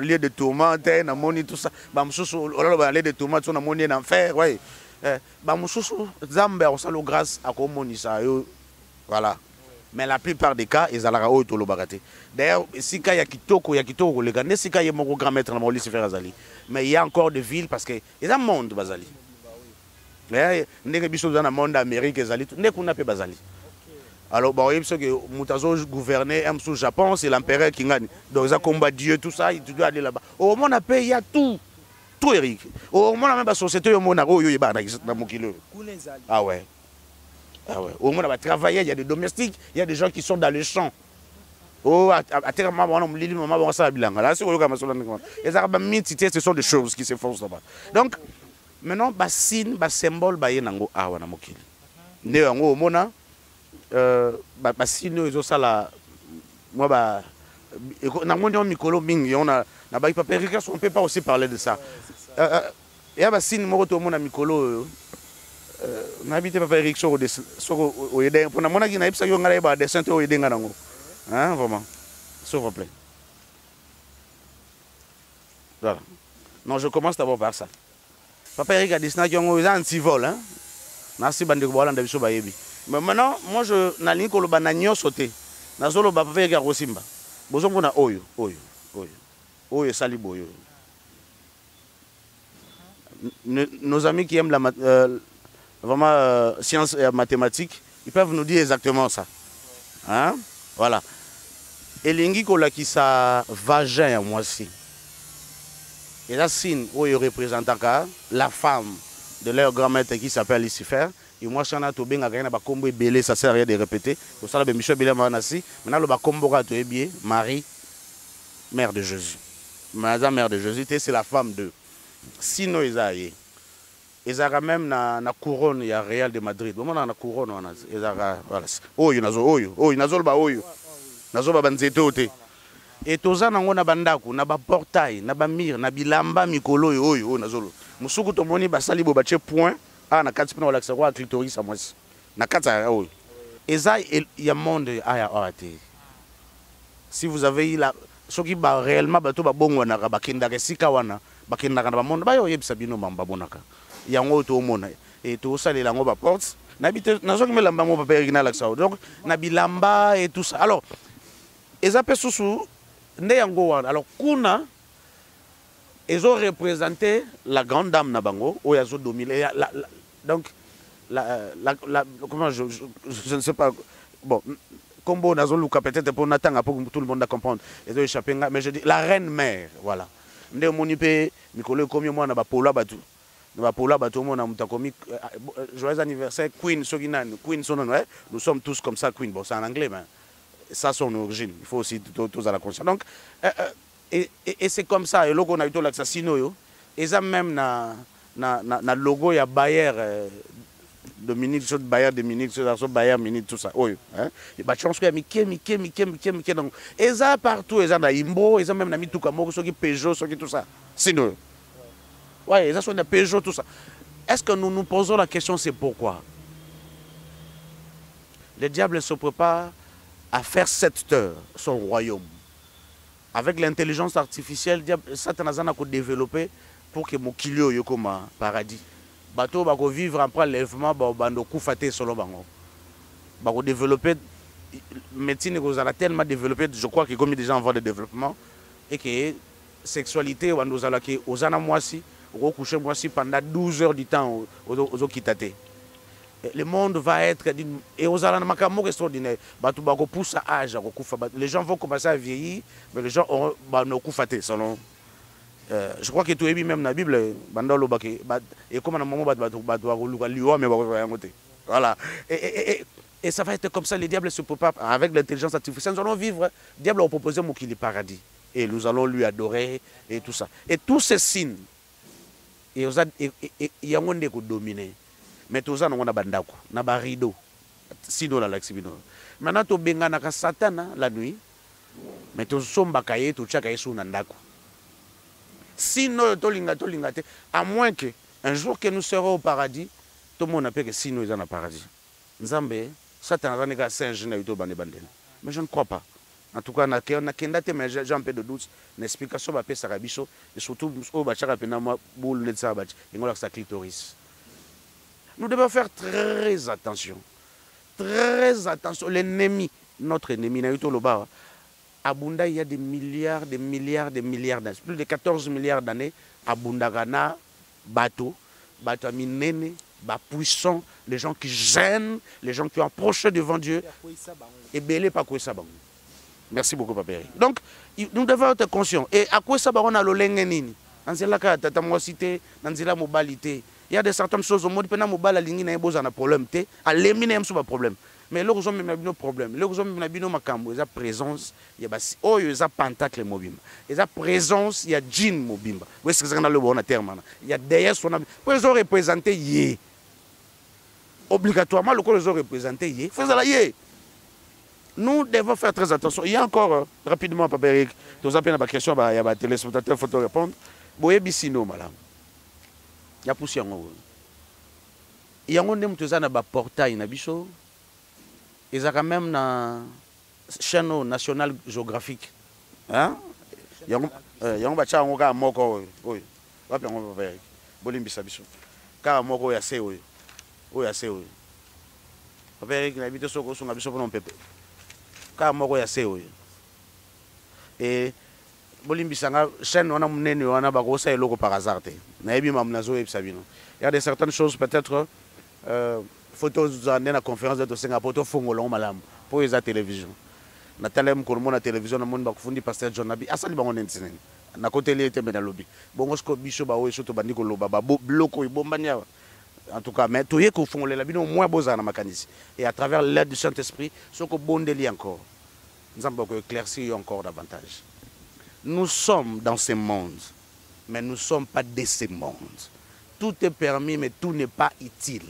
lieu de tourmente, na moni tout ça. Ba msusu olalo ba lieu de tourmente na moni en enfer, ouais. Ba msusu nzambe o salo grâce à ko monisa yo. Voilà. Mais la plupart des cas, ils allaient au tolo bagate. D'ailleurs, si il y a kitoko, le gars, si il y a mon grand maître dans mon lycée Azali. Mais il y a encore des villes parce que il y a un monde Bazali. Mais il y a un monde d'Amérique Azali, il y a un peu Bazali. Alors, bon, il y a que Moutazo gouverner au Japon, c'est l'empereur qui gagne. Donc, ça combat Dieu, tout ça, il doit aller là-bas. Au monde il y a tout. Tout, Eric. Au monde même la société, au monde il y a dans mon kilo. Ah ouais. Ah ouais. Au moins, on va travailler, il y a des domestiques, il y a des gens qui sont dans les champs. Oh, à terre, maman, ça bilan. Là, c'est ce sont des choses qui se font là-bas. Donc, maintenant, bassine, bas symbole, bah yenango awa na mokili. Né yango au mona, bassine ils ont ça là. Moi bah, na moni on mikolo mingi, on a na ba papa Eric, on peut pas aussi parler de ça. Il y a bassine moko to mona mikolo. N'habite pas Eric sur au Eden pour na qui n'a pas yo ngala ba descente au Eden ngango hein vraiment s'il vous plaît. Voilà. Non, je commence d'abord par ça. Papa Eric a dit que yon ont anti-vol hein. Na si bande ko bolanda biso ba yebi. Mais maintenant moi je na linko lo bananyo sauter. Na zolo ba papa Eric a rosimba. Bozongo na oyo. Oyo sali boyo. Nos amis qui aiment vraiment sciences et mathématiques, ils peuvent nous dire exactement ça. Hein? Voilà. Et l'ingi kola qui sa vagin moi aussi. Et là signe où il représente la femme de leur grand-mère qui s'appelle Lucifer. Et moi je suis to benga gagner ba kombo belé, ça sert à rien de répéter. Pour ça le Michel belé manasi. Maintenant le ba kombo ka to ebie Marie, mère de Jésus. Madame mère de Jésus, c'est la femme de Sino Isaïe. Ezara même na couronne il y a Real de Madrid. Bon na couronne on a ezara voilà. Oyo nazo ba oyo. Nazo ba banzeto te. Et toza nango na bandako na ba portail na ba mire na bilamba mikolo oyo nazo. Musuku to moni ba sali bo ba che point na kati pena relaxa kwa clitoris amwasi. Na kati oyo. Eza il y a monde aya orate. Si vous avez eu la ce qui ba réellement bato ba bongo na ba kindaka sika wana ba kindaka na ba monde ba yo yebisa bino mamba bonaka. Yango to mona et tout ça les lango ba porte n'habite nazo ki melamba mo papa Eric na laksa donc na bilamba et tout ça alors eza pe susu nde yango wana alors kuna ils ont représenté la grande dame na bango o yazo dominer donc comment je ne sais pas bon combo nazo luka peut-être pour natanga pour tout le monde à comprendre ils ont échappé mais je dis la reine mère voilà nde moni pe mikolo komi mo na ba polo batu. Joyeux anniversaire, Queen, nous sommes tous comme ça, Queen. Bon, c'est en anglais, mais ça, son origine. Il faut aussi tous à la conscience. Donc, et c'est comme ça. Et le logo, on a eu tout l'assassinat. Et ça, même, le logo, il y a Bayer, Dominique, Bayer, Bayer, Munich, tout ça. Oui, hein. Et bah, je pense qu'il y a Mickey. Donc, et ça, partout, et ça, dans Imbo, et ça, même, dans Mitukamoko, ceux qui Peugeot, ceux qui tout ça. Sinon. Oui, ça soit des Peugeot, tout ça. Est-ce que nous nous posons la question, c'est pourquoi? Le diable se prépare à faire 7 heures son royaume. Avec l'intelligence artificielle, Satan a développé pour que mon kilio y comme un paradis. Bateau va vivre après l'enlèvement, bando koufaté solo bango. Va développer médecine que a tellement développé, je crois que comme il y a déjà en voie de développement et que sexualité nous allons aux ana moisi, au coucher moisi pendant 12 heures du temps aux kitate. Le monde va être... Et aux alentours, makambo extraordinaire. Batubako pousse à âge, les gens vont commencer à vieillir, mais les gens auront koufaté, selon... je crois que tu es même dans la Bible, et comme à un moment, voilà. Et ça va être comme ça, les diables se préparent avec l'intelligence artificielle. Nous allons vivre, le diable a proposé le paradis. Et nous allons lui adorer et tout ça. Et tous ces signes, il y a un qui dominer. Mais tout ça, on a bandako, on a rideau. Sinon, la laxibino. Maintenant, tu benga Satan la nuit, mais tu sommes bakaye, tu chakaye sous nandako. Sinon, à moins que un jour que nous serons au paradis, tout le monde appelle que sinon ils sont au paradis. Nzambe, Satan a un singe na yuto bande bandel. Mais je ne crois pas. En tout cas, mais j'ai un peu de doute. L'explication va faire Sarabiso, et surtout, au bachara penama boule de sabat, et on a sa clitoris. Nous devons faire très attention. Très attention. L'ennemi, notre ennemi, na yuto loba. À Bunda, il y a des milliards d'années. Plus de 14 milliards d'années. À Bundagana, bateau, minene, puissant, les gens qui gênent, les gens qui ont approché devant Dieu. Et belé pas quoi ça. Merci beaucoup, Papa Eric. Donc, nous devons être conscients. Et à quoi ça on a le lengenini? Dans la cas, tata moi cité, dans la mobilité. Il y a des certaines choses au monde, pendant mobile, la ligne n'a pas de problème. À l'émine, il y a un problème. Mais là, nous avons un problème. Là, nous avons une présence, il y a un pentacle mobile. Il y a présence, il y a djinn mobile. Vous voyez ce que c'est dans le bon terme. Il y a derrière son âme. Pour les autres représentés, yé. Obligatoirement, le corps les autres représentés, yé. Faisons-la yé. Nous devons faire très attention. Il y a encore, rapidement, Papa Eric, tu as appelé la question, il y a un téléspectateur, il faut te répondre. Boye bisino, madame. Il y a poussé en haut. Il y a un portail, nabiso. Ils ont même na chaîne nationale géographique. Hein? Il y a un bâtiment qui a moko. Oui. Va bien on va faire. Bolimbi sabiso. Car moko ya se oui. Oui ya se oui. Papa Eric na habite soko sunga biso pour pepe. Car moko ya se oui. Et Bolimbi sanga chaîne on a munene on a bakosa eloko par hasard te. Na yebi mamnazo e sabino. Il y a des certaines choses peut-être photos dans la conférence de Singapour, photos fongolong malam pour les télévision. Natalem kolmo na télévision na monde bakufundi pasteur John Nabi asali bango nentinen. Na côté li était na lobby. Bongo sko biso ba o soto bandiko loba ba bloko ibombanya. En tout cas, mais toye ko fongolela bino moins boza na makanisi. Et à travers l'aide du Saint-Esprit, soko bondeli encore. Nous avons éclairci encore davantage. Nous sommes dans ce monde, mais nous ne sommes pas de ce monde. Tout est permis, mais tout n'est pas utile.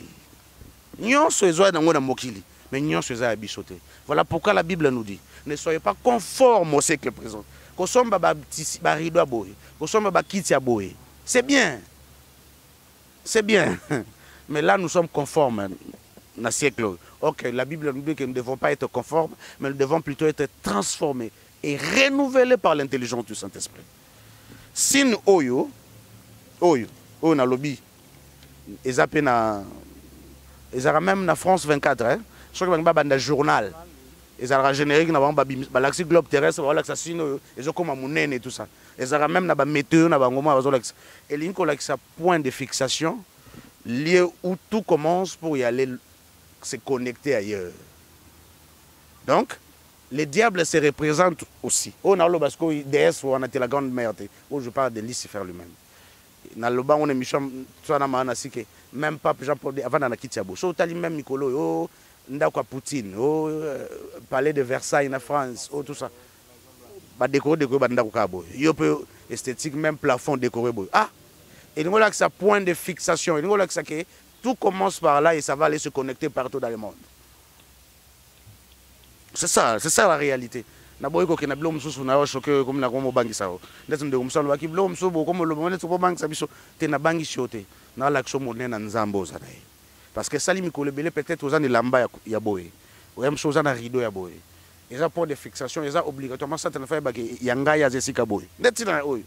Voilà pourquoi la Bible nous dit, ne soyez pas conformes au siècle présent. C'est bien. C'est bien. Mais là, nous sommes conformes au siècle. Ok, la Bible nous dit que nous ne devons pas être conformes, mais nous devons plutôt être transformés et renouvelés par l'intelligence du Saint-Esprit. Si nous, na lobby, ils appellent même na France 24, hein. Je crois que c'est un journal. Ils ont générique, ils ont l'axi globe terrestre, ils ont comme un mounène et tout ça. Ils ont même un météo, et il y a un point de fixation lié où tout commence pour y aller se connecter ailleurs. Donc, les diables se représentent aussi. On a le basco DS ou on a la grande mère. Où je parle de Lucifer lui-même. Dans le bas, on est mission, même pas Jean-Paul avant dans la Kitiabo. So, tali même Nicolo, Ndakwa Poutine, palais de Versailles en France, tout ça. Bah décoré, il peut esthétique, même plafond décoré. Ah, et nous avons ça point de fixation. Nous avons ça que tout commence par là et ça va aller se connecter partout dans le monde. C'est ça la réalité. Na boyko ke na blom susu na choqué comme na komo bangi sao ndetse ndeko msalo baki blom subo comme le moment ko bangi sabiso te na bangi shote na l'action monnaie na nzambo za nae parce que sali mikolo belé peut-être aux ani lamba ya boye ou même chose na rideau ya boye ils ont pour de fixation ils ont obligatoirement ça te faire baki yanga ya zesika boye ndetse na oyo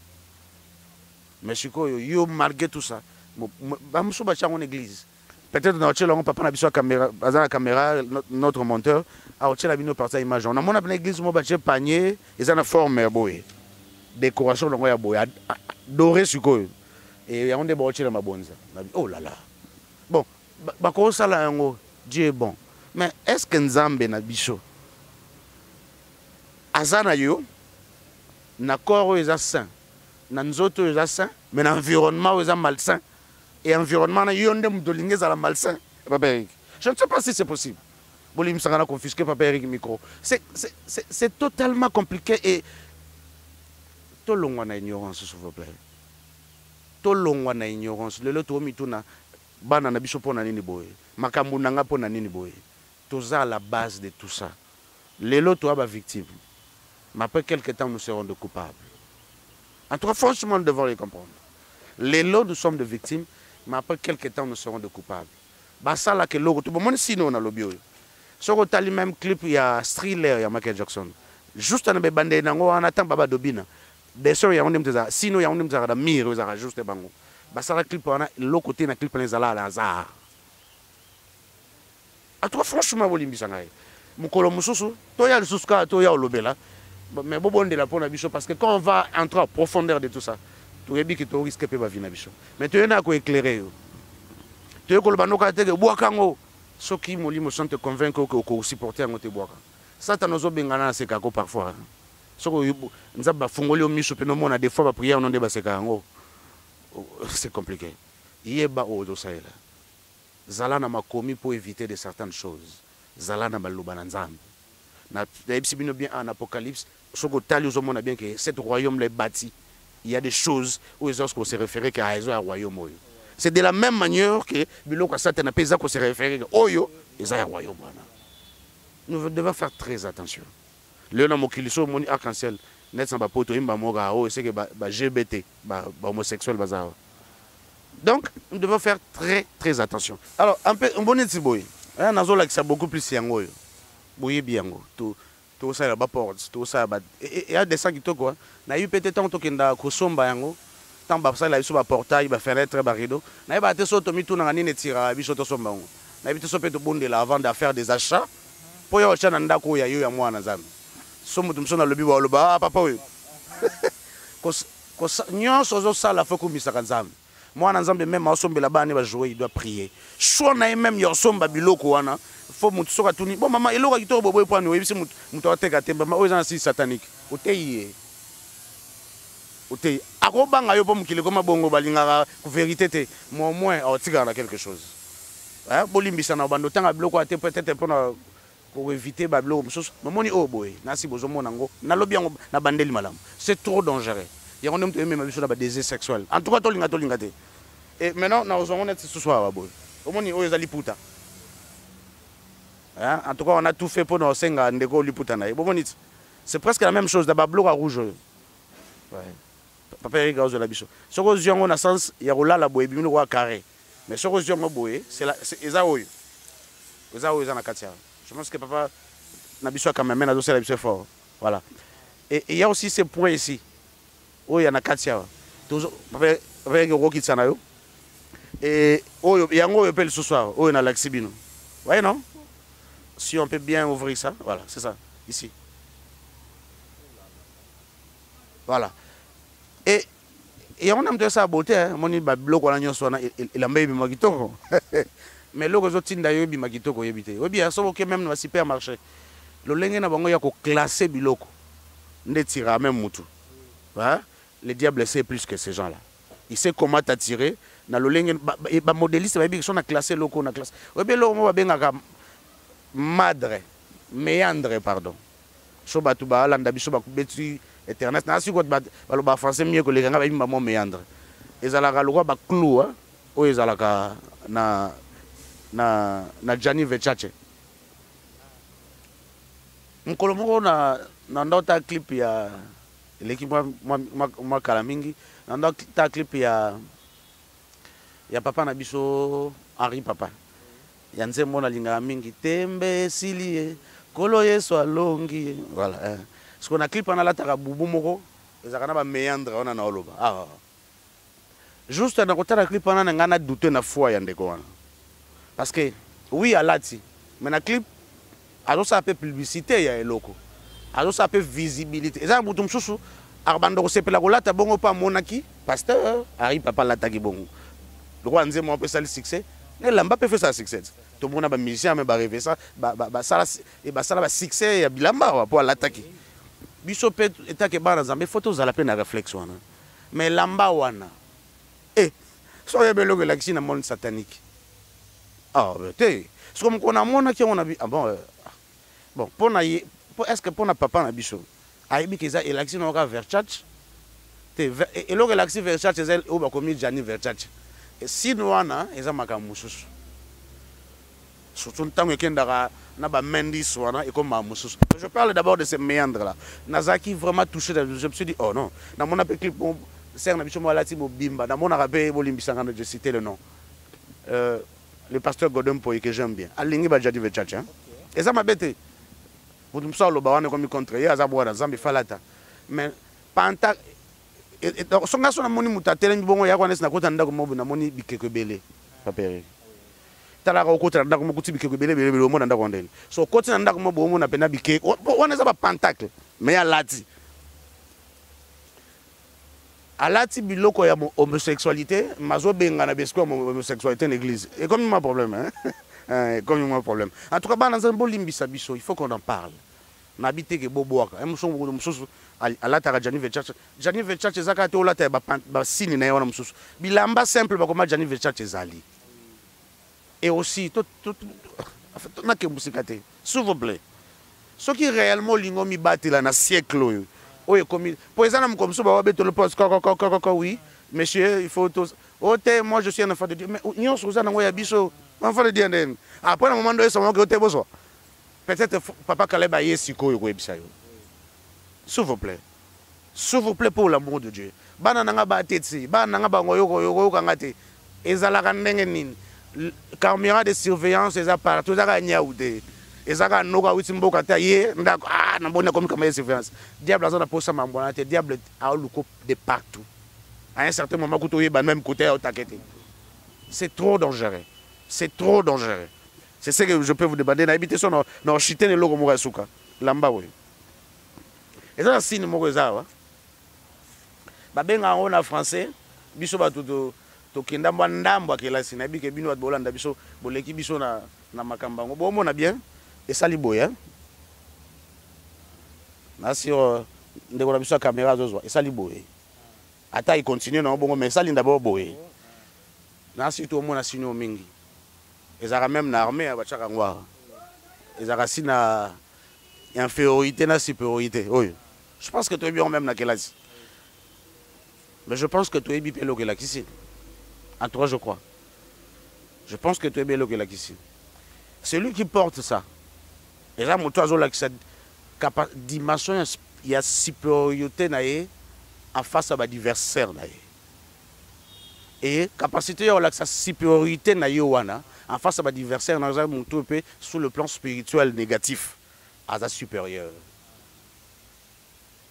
mais sikoyo yo malgré tout ça ba mso ba chango église peut-être dans papa na biso caméra bazana caméra notre monteur a la bino partie image on a mon église mo bache panier ils ont forme boye décoration longo ya boye doré suko et on débauché la mabonza oh là là bon bakosala yango Dieu est bon. Mais est-ce que Nzambe na biso azana yo na corps oyo eza sain, na nzoto oyo eza sain, mais na environnement oyo eza malsain, et environnement na yo nde moto olingi ezala malsain. Papa Eric, je ne sais pas si c'est possible. Bolim Sangana confisqué Papa Eric micro. C'est totalement compliqué et tout le monde a ignorance, s'il vous plaît. Tout le monde a ignorance. Le lot mituna bana na biso pona nini boye. Makambu nanga pona nini boye. Tout ça à la base de tout ça. Les lots ba victimes. Mais après quelques temps nous serons de coupables. En tout cas, franchement, nous devons les comprendre. Les lots nous sommes de victimes, mais après quelques temps nous serons de coupables. Bah ça là que l'eau tout le monde sinon on a le bio. Sur le même clip, il y a Thriller, il y a Michael Jackson. Juste un bande nango on attend baba dobina. Des soeurs il y a on aime ça. Sinon il y a on aime ça da mire, ça juste bango. Bah ça la clip on a l'autre côté na clip les ala hasard. À toi franchement volimbi sangai. Mukolo mususu, to ya suska to ya olobela. Mais bon de la pona bicho parce que quand on va entrer en profondeur de tout ça, tu es bien que tu risques pas ba vina bicho. Mais tu es na ko éclairer. Tu es ko banoka te bois kango. Ceux qui me sont convaincus que vous supportez un côté bois. Ça, tu as nos bengana c'est kako parfois. Ce que nous avons fongolé au miso, nous on a des fois la prière non débat c'est c'est compliqué. Il y a au dosaïla. Zala n'a pas commis pour éviter de certaines choses. Zala n'a pas l'oubananzam. Na ebsibino bien en Apocalypse. Ce que tu as on a bien que cet royaume est bâti. Il y a des choses où les autres se référer qu'à un royaume. C'est de la même manière que Biloko Satan Pesa qu'on se réfère Oyo et Zaya Royaume. Nous devons faire très attention. Le nom qui est mon arc-en-ciel, net sans poto imba moga o c'est que LGBT, homosexuel bazar. Donc nous devons faire très attention. Alors un peu un bon etiboy. Un nazola qui ça beaucoup plus yango. Boye biango. Tout ça là-bas porte, tout ça bah et a des gens qui to quoi. Na eu peut-être tant to kenda ko somba yango. Tant babsa la biso ba portail ba fenêtre ba rideau na ba te so to mitu na nini tira biso to somba ngo na biso so pe to bonde la avant de faire des achats po yo chana ndako ya yo ya mwana nzambe so mutu mso na lobi ba loba papa we ko nyonso zo sala faut ko misaka nzambe mwana nzambe même asombela bani ba jouer il doit prier so na même yo somba biloko wana faut mutu soka tuni bon mama eloko kitoko bobo po ani we bisi mutu ateka temba ma oza si satanique oteyi Ote, akobanga yo po mukile koma bongo balingaka ku vérité te, mais au moins otika na quelque chose. Hein, bolimbisa na bando tanga biloko ate peut-être pour éviter ba biloko mosusu. Momoni o boy, nasi bozomona ngo, na lobi yango na bandeli malamu. C'est trop dangereux. Ya on aime même biso na ba désir sexuel. En tout cas to linga te. Et maintenant na ozomona ce soir ba boy. Omoni o ezali puta. Hein, en tout cas on a tout fait pour nos senga ndeko liputa na. Bomoni. C'est presque la même chose da ba biloko rouge. Ouais. Papa Eric Gazo la biso. Ce que je dis en sens, il y a la boye bimino wa carré. Mais ce que je dis en boye, c'est la ezaoyo. Ezaoyo na katia. Je pense que papa na biso quand même na dossier la biso fort. Voilà. Et il y a aussi ces points ici. Oh il y a na katia. Toujours papa Eric Roki tsana yo. Et oh yango yo pel ce soir, oh na laxibino. Ouais non? Si on peut bien ouvrir ça, voilà, c'est ça ici. Voilà. Et on a de ça beauté, mon bloc on a mis sur il a mis magitoko. Mais le réseau tinda yobi magitoko yebite. Oui bien, sauf que même dans le supermarché, le lingue na bango ya ko classer biloko. Ndetira même mutu. Hein? Le diable sait plus que ces gens-là. Il sait comment t'attirer. Dans le lingue ba modéliste ba bi sont na classer loko na classe. Oui bien lo mo ba benga madre, méandre pardon. So batuba landa biso ba kubeti Eternel, si vous avez français mieux que les gens qui ont méandre. Ils ont le droit de clou, ou ils ont na Gianni Versace. Nkolomo na ndota clip ya l'équipe moi kalamingi, na ndota clip ya papa na biso Henri papa. Yanze mona linga mingi tembe silie kolo yeso alongi voilà. Ce qu'on a clip on a la taraboubou moko, ils ont pas méandre on a na oloba. Ah. Juste dans côté la clip on a ngana douter na foi yande ko wana. Parce que oui à lati, mais na clip alors ça peut publicité ya eloko. Alors ça peut visibilité. Eza butum susu arbando ko sepela ko lata bongo pa monaki pasteur Ari papa lata ki bongo. Le roi nzemo on peut ça le succès Et lamba peut faire ça succès. Tout le monde a un musicien mais rêver ça ça va succès ya bilamba pour l'attaquer. Biso peut état que bana zambe photos à la peine réflexion. Mais lamba wana. Eh, so ya belo que l'action na monde satanique. Ah, ben c'est comme qu'on a mon qui on a vu ah bon est-ce que pour na papa na biso aibi que ça élection on va vers church et le relaxi vers church c'est au ba commis Gianni vers church et si nous wana eza makamu mususu surtout ntango ekendaka na ba mendis wana et comme mususu je parle d'abord de ces méandres là nazaki vraiment touché je me suis dit oh non na mon appel clip ser na biso mo lati mo bimba na mon arabe bolimbisanga je citer le nom le pasteur Godem Poy que j'aime bien alingi ba Gianni vers church hein et ça m'a bêté pour nous ça le bawane comme contre ya za boira zambi falata mais panta songa sona moni mutatele mbongo ya kwanesi na kota ndako mobu na moni bikeko bele papere tala ko kota ndako mo kuti bikeko bele bele mo ndako ndele so koti na ndako mobu mo na pena bikeko wana za ba pentacle mais ya lati alati biloko ya homosexualité mazo benga na besko homosexualité en église et comme un problème hein comme un problème en tout cas ba dans un bolimbisa biso il faut qu'on en parle n'habite que boboaka mususu alata Gianni Versace Gianni Versace ezaka te olata ba sini na yona mususu bilamba simple bakoma Gianni Versace ezali et aussi tout na ke musika te s'il vous plaît ce qui réellement lingo mi batela na siècle oyo comme pour ezana comme so ba beto le poste oui monsieur il faut tous moi je suis un enfant de Dieu mais nyon soza na ngoya biso enfant de Dieu après un moment donné ça que te boso peut-être papa Caleb a yesiko yo ebisa yo s'il vous plaît pour l'amour de Dieu bana nanga ba tetsi bana nanga ba ngoyo kangate ezalaka ndenge nini caméra de surveillance eza partout ezaka nyaude ezaka noka witimboka ta ye ndako na bonne comme caméra de surveillance diable azana posa mambona te diable a luko de partout à un certain moment kuto ye ba même côté au takete c'est trop dangereux c'est ce que je peux vous demander na habiter son no chité ne loko murasuka lamba we et ça signe moko ezawa ba benga on en français biso ba to kenda ndambo akelasi na bike bino bat bolanda biso boleki biso na makamba ngo bo mona bien et ça liboya na sur ndeko na biso caméra zozo et ça liboya ata il continue na bongo mais ça linda bo boye na surtout mona sinyo mingi ezaka même na armée abachaka ngwa ezaka sina infériorité na supériorité oyo je pense que tu es bien même na kelasi mais je pense que tu es bien pelo que la kisi en toi je crois je pense que tu es bien que la kisi c'est lui qui porte ça et là mon toiseau là qui sa dimension il y a supériorité na ye en face à l'adversaire na ye et capacité là sa supériorité na yo wana en face à l'adversaire na za monto peu sur le plan spirituel négatif à sa supérieur.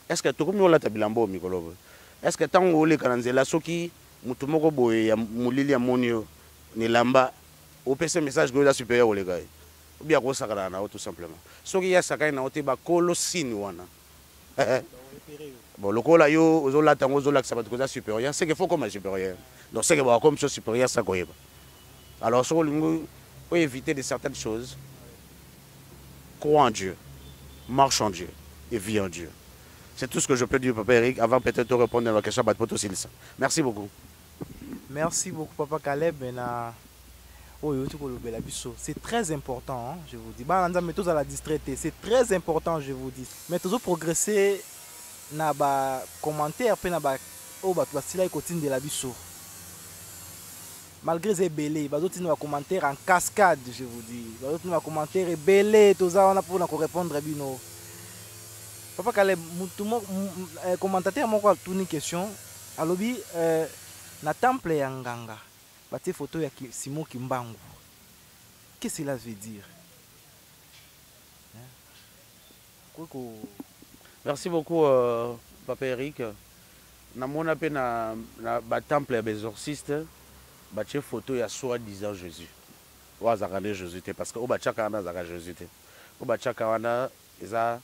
Est-ce que tout comme on l'a tabilambo mikolo est-ce que tant on les kanzela soki mutu moko boye ya mulili ya monio ni lamba au PC message que la supérieur les gars ou bien ko sakana na tout simplement soki ya sakana na ote ba kolosini wana bon lokola yo ozola tango ozola que ça va te causer supérieur c'est qu'il faut comme supérieur donc c'est que ba comme chose supérieur ça koyeba alors sur lingo faut éviter de certaines choses. Crois en Dieu, marche en Dieu et vis en Dieu. C'est tout ce que je peux dire, Papa Eric, avant peut-être de répondre à la question. Merci beaucoup. Merci beaucoup, Papa Caleb. C'est très important, hein, je vous dis. À la distraité, c'est très important, je vous dis. Mais toujours progresser dans les commentaires, de la biso. Malgré ces belés, il y a des commentaires en cascade, je vous dis. Il y a des commentaires belés, tout ça, on a pour répondre à Bino. Papa Caleb, commentateur, moi, une question. Alors, na temple ya Nganga, bâti photo ya Simon Kimbangu. Qu'est-ce que cela veut dire? Merci beaucoup, Papa Eric. Na mon appel na temple ya exorciste. Bâti photo ya soi-disant Jésus. Ou à Jésus parce que au bâtaka na zaka Jésus. Au bâtaka wana eza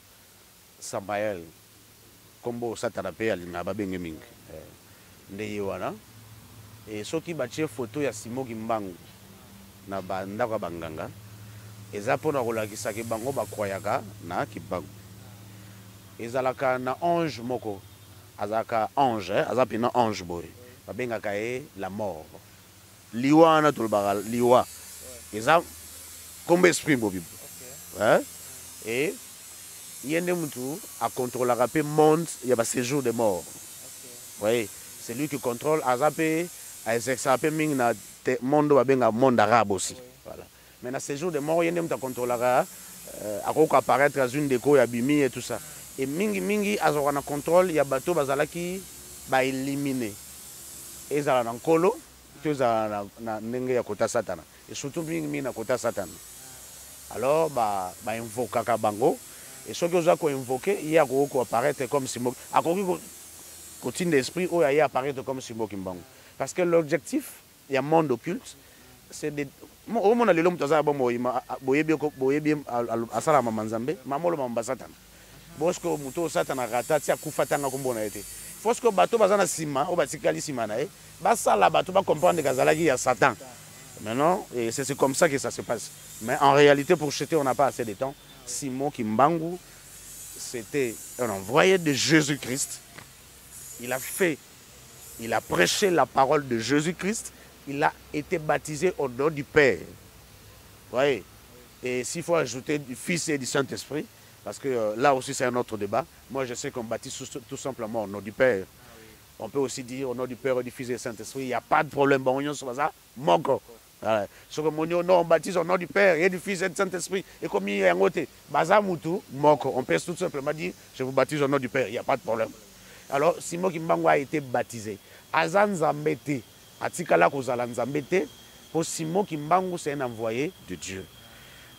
Samael. Kombo satanape alina babenge mingi. Ndeye wana. Et ceux qui bâti photo ya Simon Kimbangu. na bandako banganga eza pona kolakisa ke bango bakwayaka na kibango ezalaka na ange moko azaka ange aza pena ange boy babengaka ye la mort liwa na tolobaka liwa eza comme esprit bobibo et ye nde mutu acontrôlaka mpe monde ya baséjour de mort oui c'est lui qui contrôle aza mpe aexerça mpe mingi na monde babenga monde arabe aussi voilà mais na séjour de mort ye nde mutu acontrôlaka akoki apparaître as une déco ya bimi et tout ça et mingi azwaka na contrôle ya bato bazalaki baélimine ezala na nkolo to ezala na ndenge ya kota satana et surtout mingi na kota satana alors bainvokaka bango et soki oza koinvoke ye akoki koapparaître comme simoki akoki kotinda esprit oyo aye apparaître comme simoki mbango parce que l'objectif ya monde occulte c'est de omona lelo mutu aza na boyebi asalama manzambe mamoloma mba satana boske mutu osatana rata ti akufa tanga kombo na ye te foske bato baza na nsima oyo batikali nsima na ye basala bato bacomprendre ke azalaki ya satan maintenant c'est comme ça que ça se passe mais en réalité pour chuter on n'a pas assez de temps Simon Kimbangu c'était un envoyé de Jésus-Christ il a prêché la parole de Jésus-Christ il a été baptisé au nom du Père voyez et s'il faut ajouter du Fils et du Saint-Esprit parce que là aussi c'est un autre débat. Moi je sais qu'on baptise tout simplement au nom du Père. On peut aussi dire au nom du Père, du Fils et du Saint-Esprit. Il n'y a pas de problème. Bon, on sur ça, moko. Sur le on baptise au nom du Père et du Fils et du Saint-Esprit. Et comme il y a un côté, bazamutu, moko. On peut tout simplement dire, je vous baptise au nom du Père. Il n'y a pas de problème. Alors Simon Kimbangu a été baptisé. Azan Zambete, Atikala Kozala Zambete, pour Simon Kimbangu c'est un envoyé de Dieu.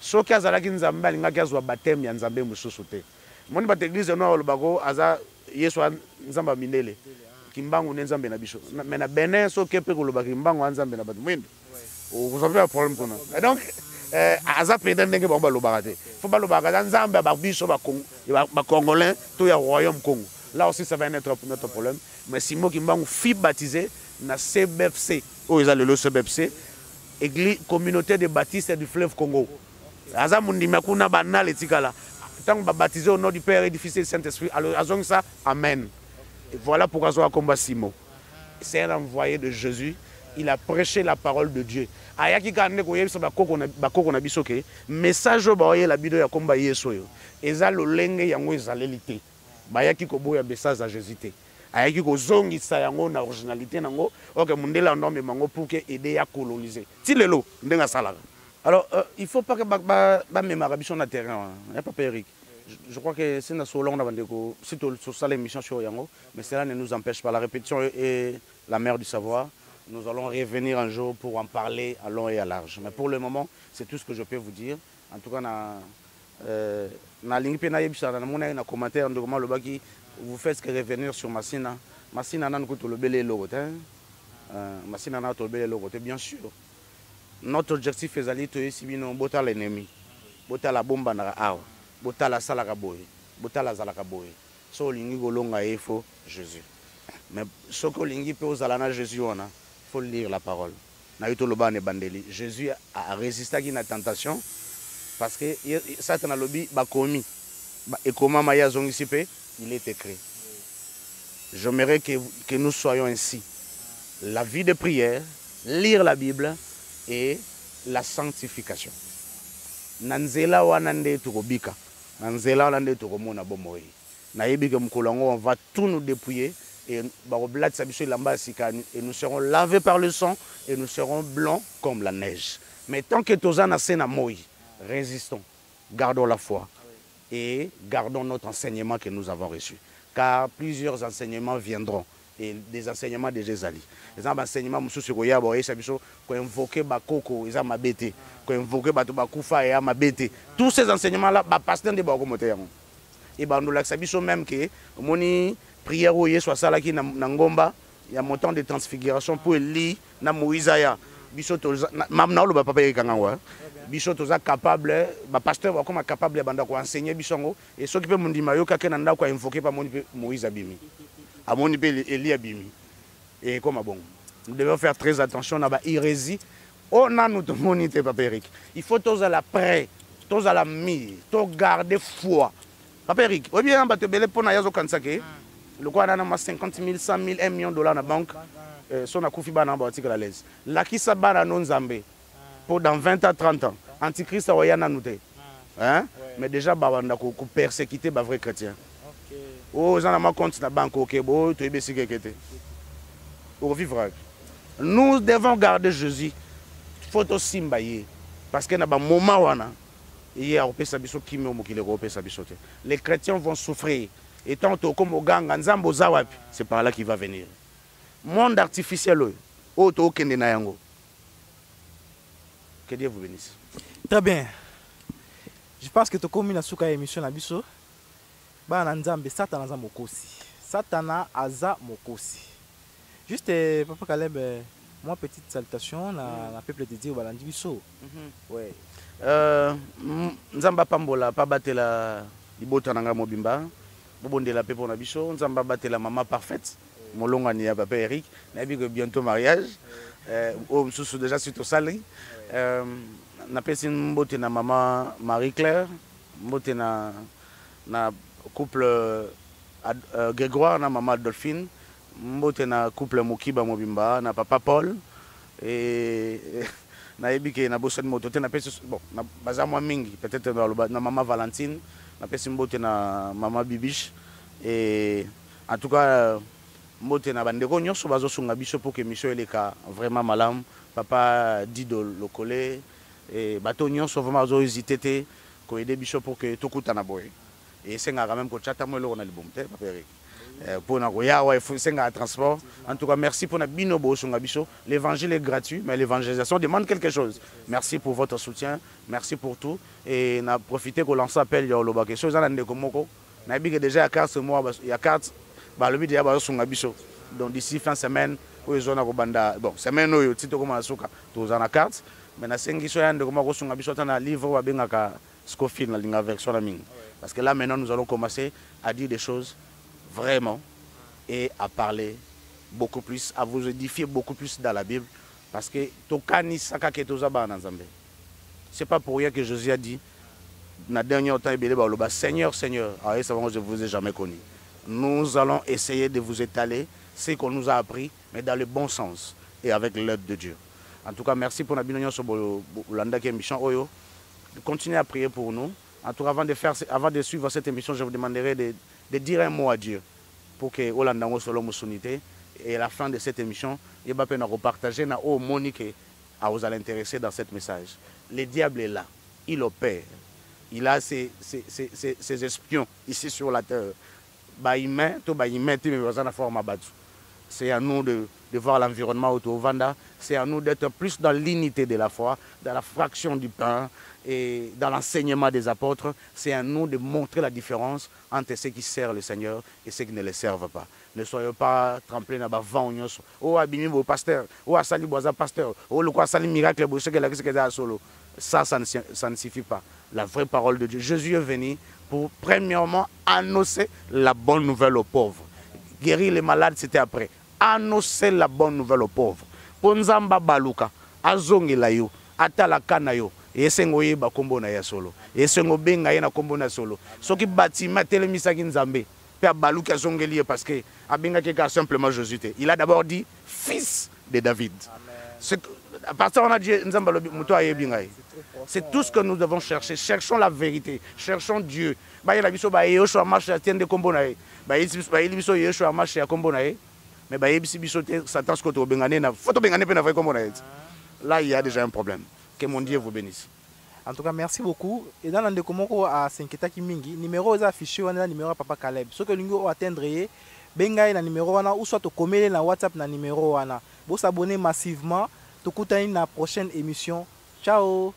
Soki azalaki nzambe alingaki azwa baptême ya nzambe mosusu te moni bato église no olobako aza yesu nzambe mindele Kimbangu ne nzambe na biso mais na Benin soki mpe kolobaka Kimbangu nzambe na bato mwindo okosape ya problème kuna donc aza peda ndenge bango balobaka te fo balobaka aza nzambe ya babiso bacongolais to ya royaume Congo là aussi ça va être notre problème mais Simon Kimbangu fut baptisé na CBFC oyo eza lelo CBFC église communauté des baptistes du fleuve Congo aza mundima kuna banal etikala tant baptisé au nom du Père et du Fils et du Saint-Esprit alors azong ça amen et voilà pourquoi zo akomba Simon c'est un envoyé de Jésus il a prêché la parole de Dieu ayaki kande ko yebisa bakoko na biso ke message ba oye la bido ya komba Yesu yo eza lolenge yango ezalelité bayaki ko boya message à Jésus te ayaki ko zongisa yango na originalité nango OK mundela ndome mango pour que aider ya coloniser ti lelo ndenga salaka. Alors, il ne faut pas que même sur le terrain, il n'y a pas Eric. Je crois que c'est une solon c'est sur l'émission sur Yango, mais cela ne nous empêche pas. La répétition est la mère du savoir. Nous allons revenir un jour pour en parler à long et à large. Mais pour le moment, c'est tout ce que je peux vous dire. En tout cas, dans commentaire, vous faites que revenir sur Massina. Massina n'a pas le bel Massina n'a pas le bel bien sûr. Notre objectif est d'aller tuer si bien bota l'ennemi, bota la bombe na awa, bota la salaka boy, bota la zalaka boy. So lingi golonga efo Jésus. Mais ce que lingi peut aux alana Jésus on a, faut lire la parole. Na yuto loba ne bandeli. Jésus a résisté à une tentation parce que Satan a lobby bakomi, et comment maya zongisipe, il est écrit. J'aimerais que nous soyons ainsi. La vie de prière, lire la Bible. Et la sanctification. Nanzela wanande turobika. Nanzela wanande turomona bomoi. Naibika mkolongo on va tout nous dépouiller et nous serons lavés par le sang et nous serons blancs comme la neige. Mais tant que tozana sena moi, résistons, gardons la foi et gardons notre enseignement que nous avons reçu. Car plusieurs enseignements viendront. Et des enseignements de Jézali. Les enseignements sur Koyabo et Sabiso, qu'on invoque Bakoko, ils ont mabete, qu'on invoque Batoubakufa et Amabete. Tous ces enseignements-là, pasteur de Bagomotéan. Et nous l'avons même que mon prière ou soit ça qui n'angomba, il y a un montant de transfiguration pour lire na Moïsaya. Bisoto, mamna le papa Kangawa. Bisoto capable, pasteur va comme capable de enseigner Bisongo et ceux qui peuvent me dire Mayo Kakenanda quoi invoquer par Moïse Abimi. À mon niveau, Elie Abimi. Et comme bon, nous devons faire très attention à l'hérésie On a notre monité, Papa Eric. Il faut tous à la prêt, tous à la mise, tous garder foi. Papa Eric, oui bien, tu belé pour Nayazo Kansake. Le quoi, on a 50 000, 100 000, 1 million de dollars dans la banque. Son a Koufi Bana Batik à l'aise. La qui s'abana non Zambé. Pour dans 20 à 30 ans. Antichrist a Oyana Nouté. Hein? Mais déjà, on a persécuté les vrais chrétiens. Oh, on a compte dans la banque, ok, bon, tu es baissé quelque chose. Nous devons garder Jésus. Photo simbaye. Parce qu'il y a un moment où les chrétiens vont souffrir. Et tant que comme au gang, c'est par là qu'il va venir. Monde artificiel, que Dieu vous bénisse. Très bien. Je pense que tu as commis une émission à Bisso. Satana Mokosi. Satana Aza Mokosi. Juste, Papa Caleb, moi, petite salutation à peuple de Dieu au Balandi Bisso. Ouais. Nzamba Pambola, pas battre la Ibotanga Mobimba. Bobonde la paix pour la Bisso. Nzamba battre la maman parfaite. Molongani à Papa Eric. Nabi que bientôt mariage. Oh, sous déjà suite au salé. Na pesi mbote na maman Marie-Claire. Mbote na couple Grégoire na maman Dolphine. Mbote na couple Mokiba Mobimba na papa Paul. Et na ebike na bosse de moto te na pesi bon na baza moi mingi peut-être na maman Valentine. Na pesi mbote na maman Bibiche. Et en tout cas mbote na bandeko nyonso bazosunga biso pour que mission eleka vraiment malamu. Papa Dido Lokole et bateau nyonso vraiment zo hésité te ko aider biso pour que tout kuta na boy. Et c'est quand même ko chata mo lo na libomte Papa Eric. Pour na goya ouais c'est un transport. En tout cas merci pour na bino bo sunga biso. L'évangile est gratuit mais l'évangélisation demande quelque chose. Merci pour votre soutien, merci pour tout et na profiter ko lancer appel yo loba quelque chose na ndeko moko. Na bi que déjà à 4 mois il y a 4 ba le bi ya ba sunga biso. Donc d'ici fin de semaine bon semaine oyo tito koma suka toza na carte mais na sengi so yande koma ko sunga biso na livre wa bengaka Scofield na linga version na mingi parce que là maintenant nous allons commencer à dire des choses vraiment et à parler beaucoup plus à vous édifier beaucoup plus dans la Bible parce que tokani saka ke toza ba na Nzambe. C'est pas pour rien que Jésus a dit na dernier temps ibele ba loba Seigneur Seigneur ah ça je vous ai jamais connu. Nous allons essayer de vous étaler ce qu'on nous a appris, mais dans le bon sens et avec l'aide de Dieu. En tout cas, merci pour la binonion sur l'Andaki émission Oyo. Continuez à prier pour nous. En tout cas, avant de suivre cette émission, je vous demanderai de dire un mot à Dieu pour que Olandango soit l'homme unité. Et à la fin de cette émission, il va nous partager na au monique à vous l'intéresser dans ce message. Le diable est là, il opère. Il a ses espions ici sur la terre. C'est à nous de voir l'environnement autour de Vanda. C'est à nous d'être plus dans l'unité de la foi, dans la fraction du pain et dans l'enseignement des apôtres. C'est à nous de montrer la différence entre ceux qui servent le Seigneur et ceux qui ne le servent pas. Ne soyez pas trempés dans le vent. Oh, abîmé vos pasteurs. Oh, sali boisa pasteur. Oh, le quoi sali miracle. Ça ne suffit pas. La vraie parole de Dieu. Jésus est venu pour premièrement annoncer la bonne nouvelle aux pauvres. Guérir les malades, c'était après. Annoncer la bonne nouvelle aux pauvres. Ponzamba baluka, azongela yo, atala kana yo, esengo yeba kombo na ya solo. Esengo benga ye na kombo na solo. Soki bâtiment telemisa ki Nzambe, pe baluka azongeli parce que abenga keka simplement Jésus. Il a d'abord dit fils de David. À partir on a dit Nzamba muto ayebinga. C'est tout ce que nous devons chercher. Cherchons la vérité, cherchons Dieu. Ba yela biso ba Yoshua marche tiende kombo na ye. Ba yeli biso Yoshua marche ya kombo na ye. Mais bah, là, il y a déjà un problème. Que mon Dieu vous bénisse. En tout cas, merci beaucoup. Et dans le Komoko à Sanketaki Mingi, numéro est affiché, on a le numéro à Papa Caleb. Ce que nous atteindre, benga na numéro ou soit communiquer na WhatsApp na numéro. Vous abonnez massivement. Tout le temps, la prochaine émission. Ciao.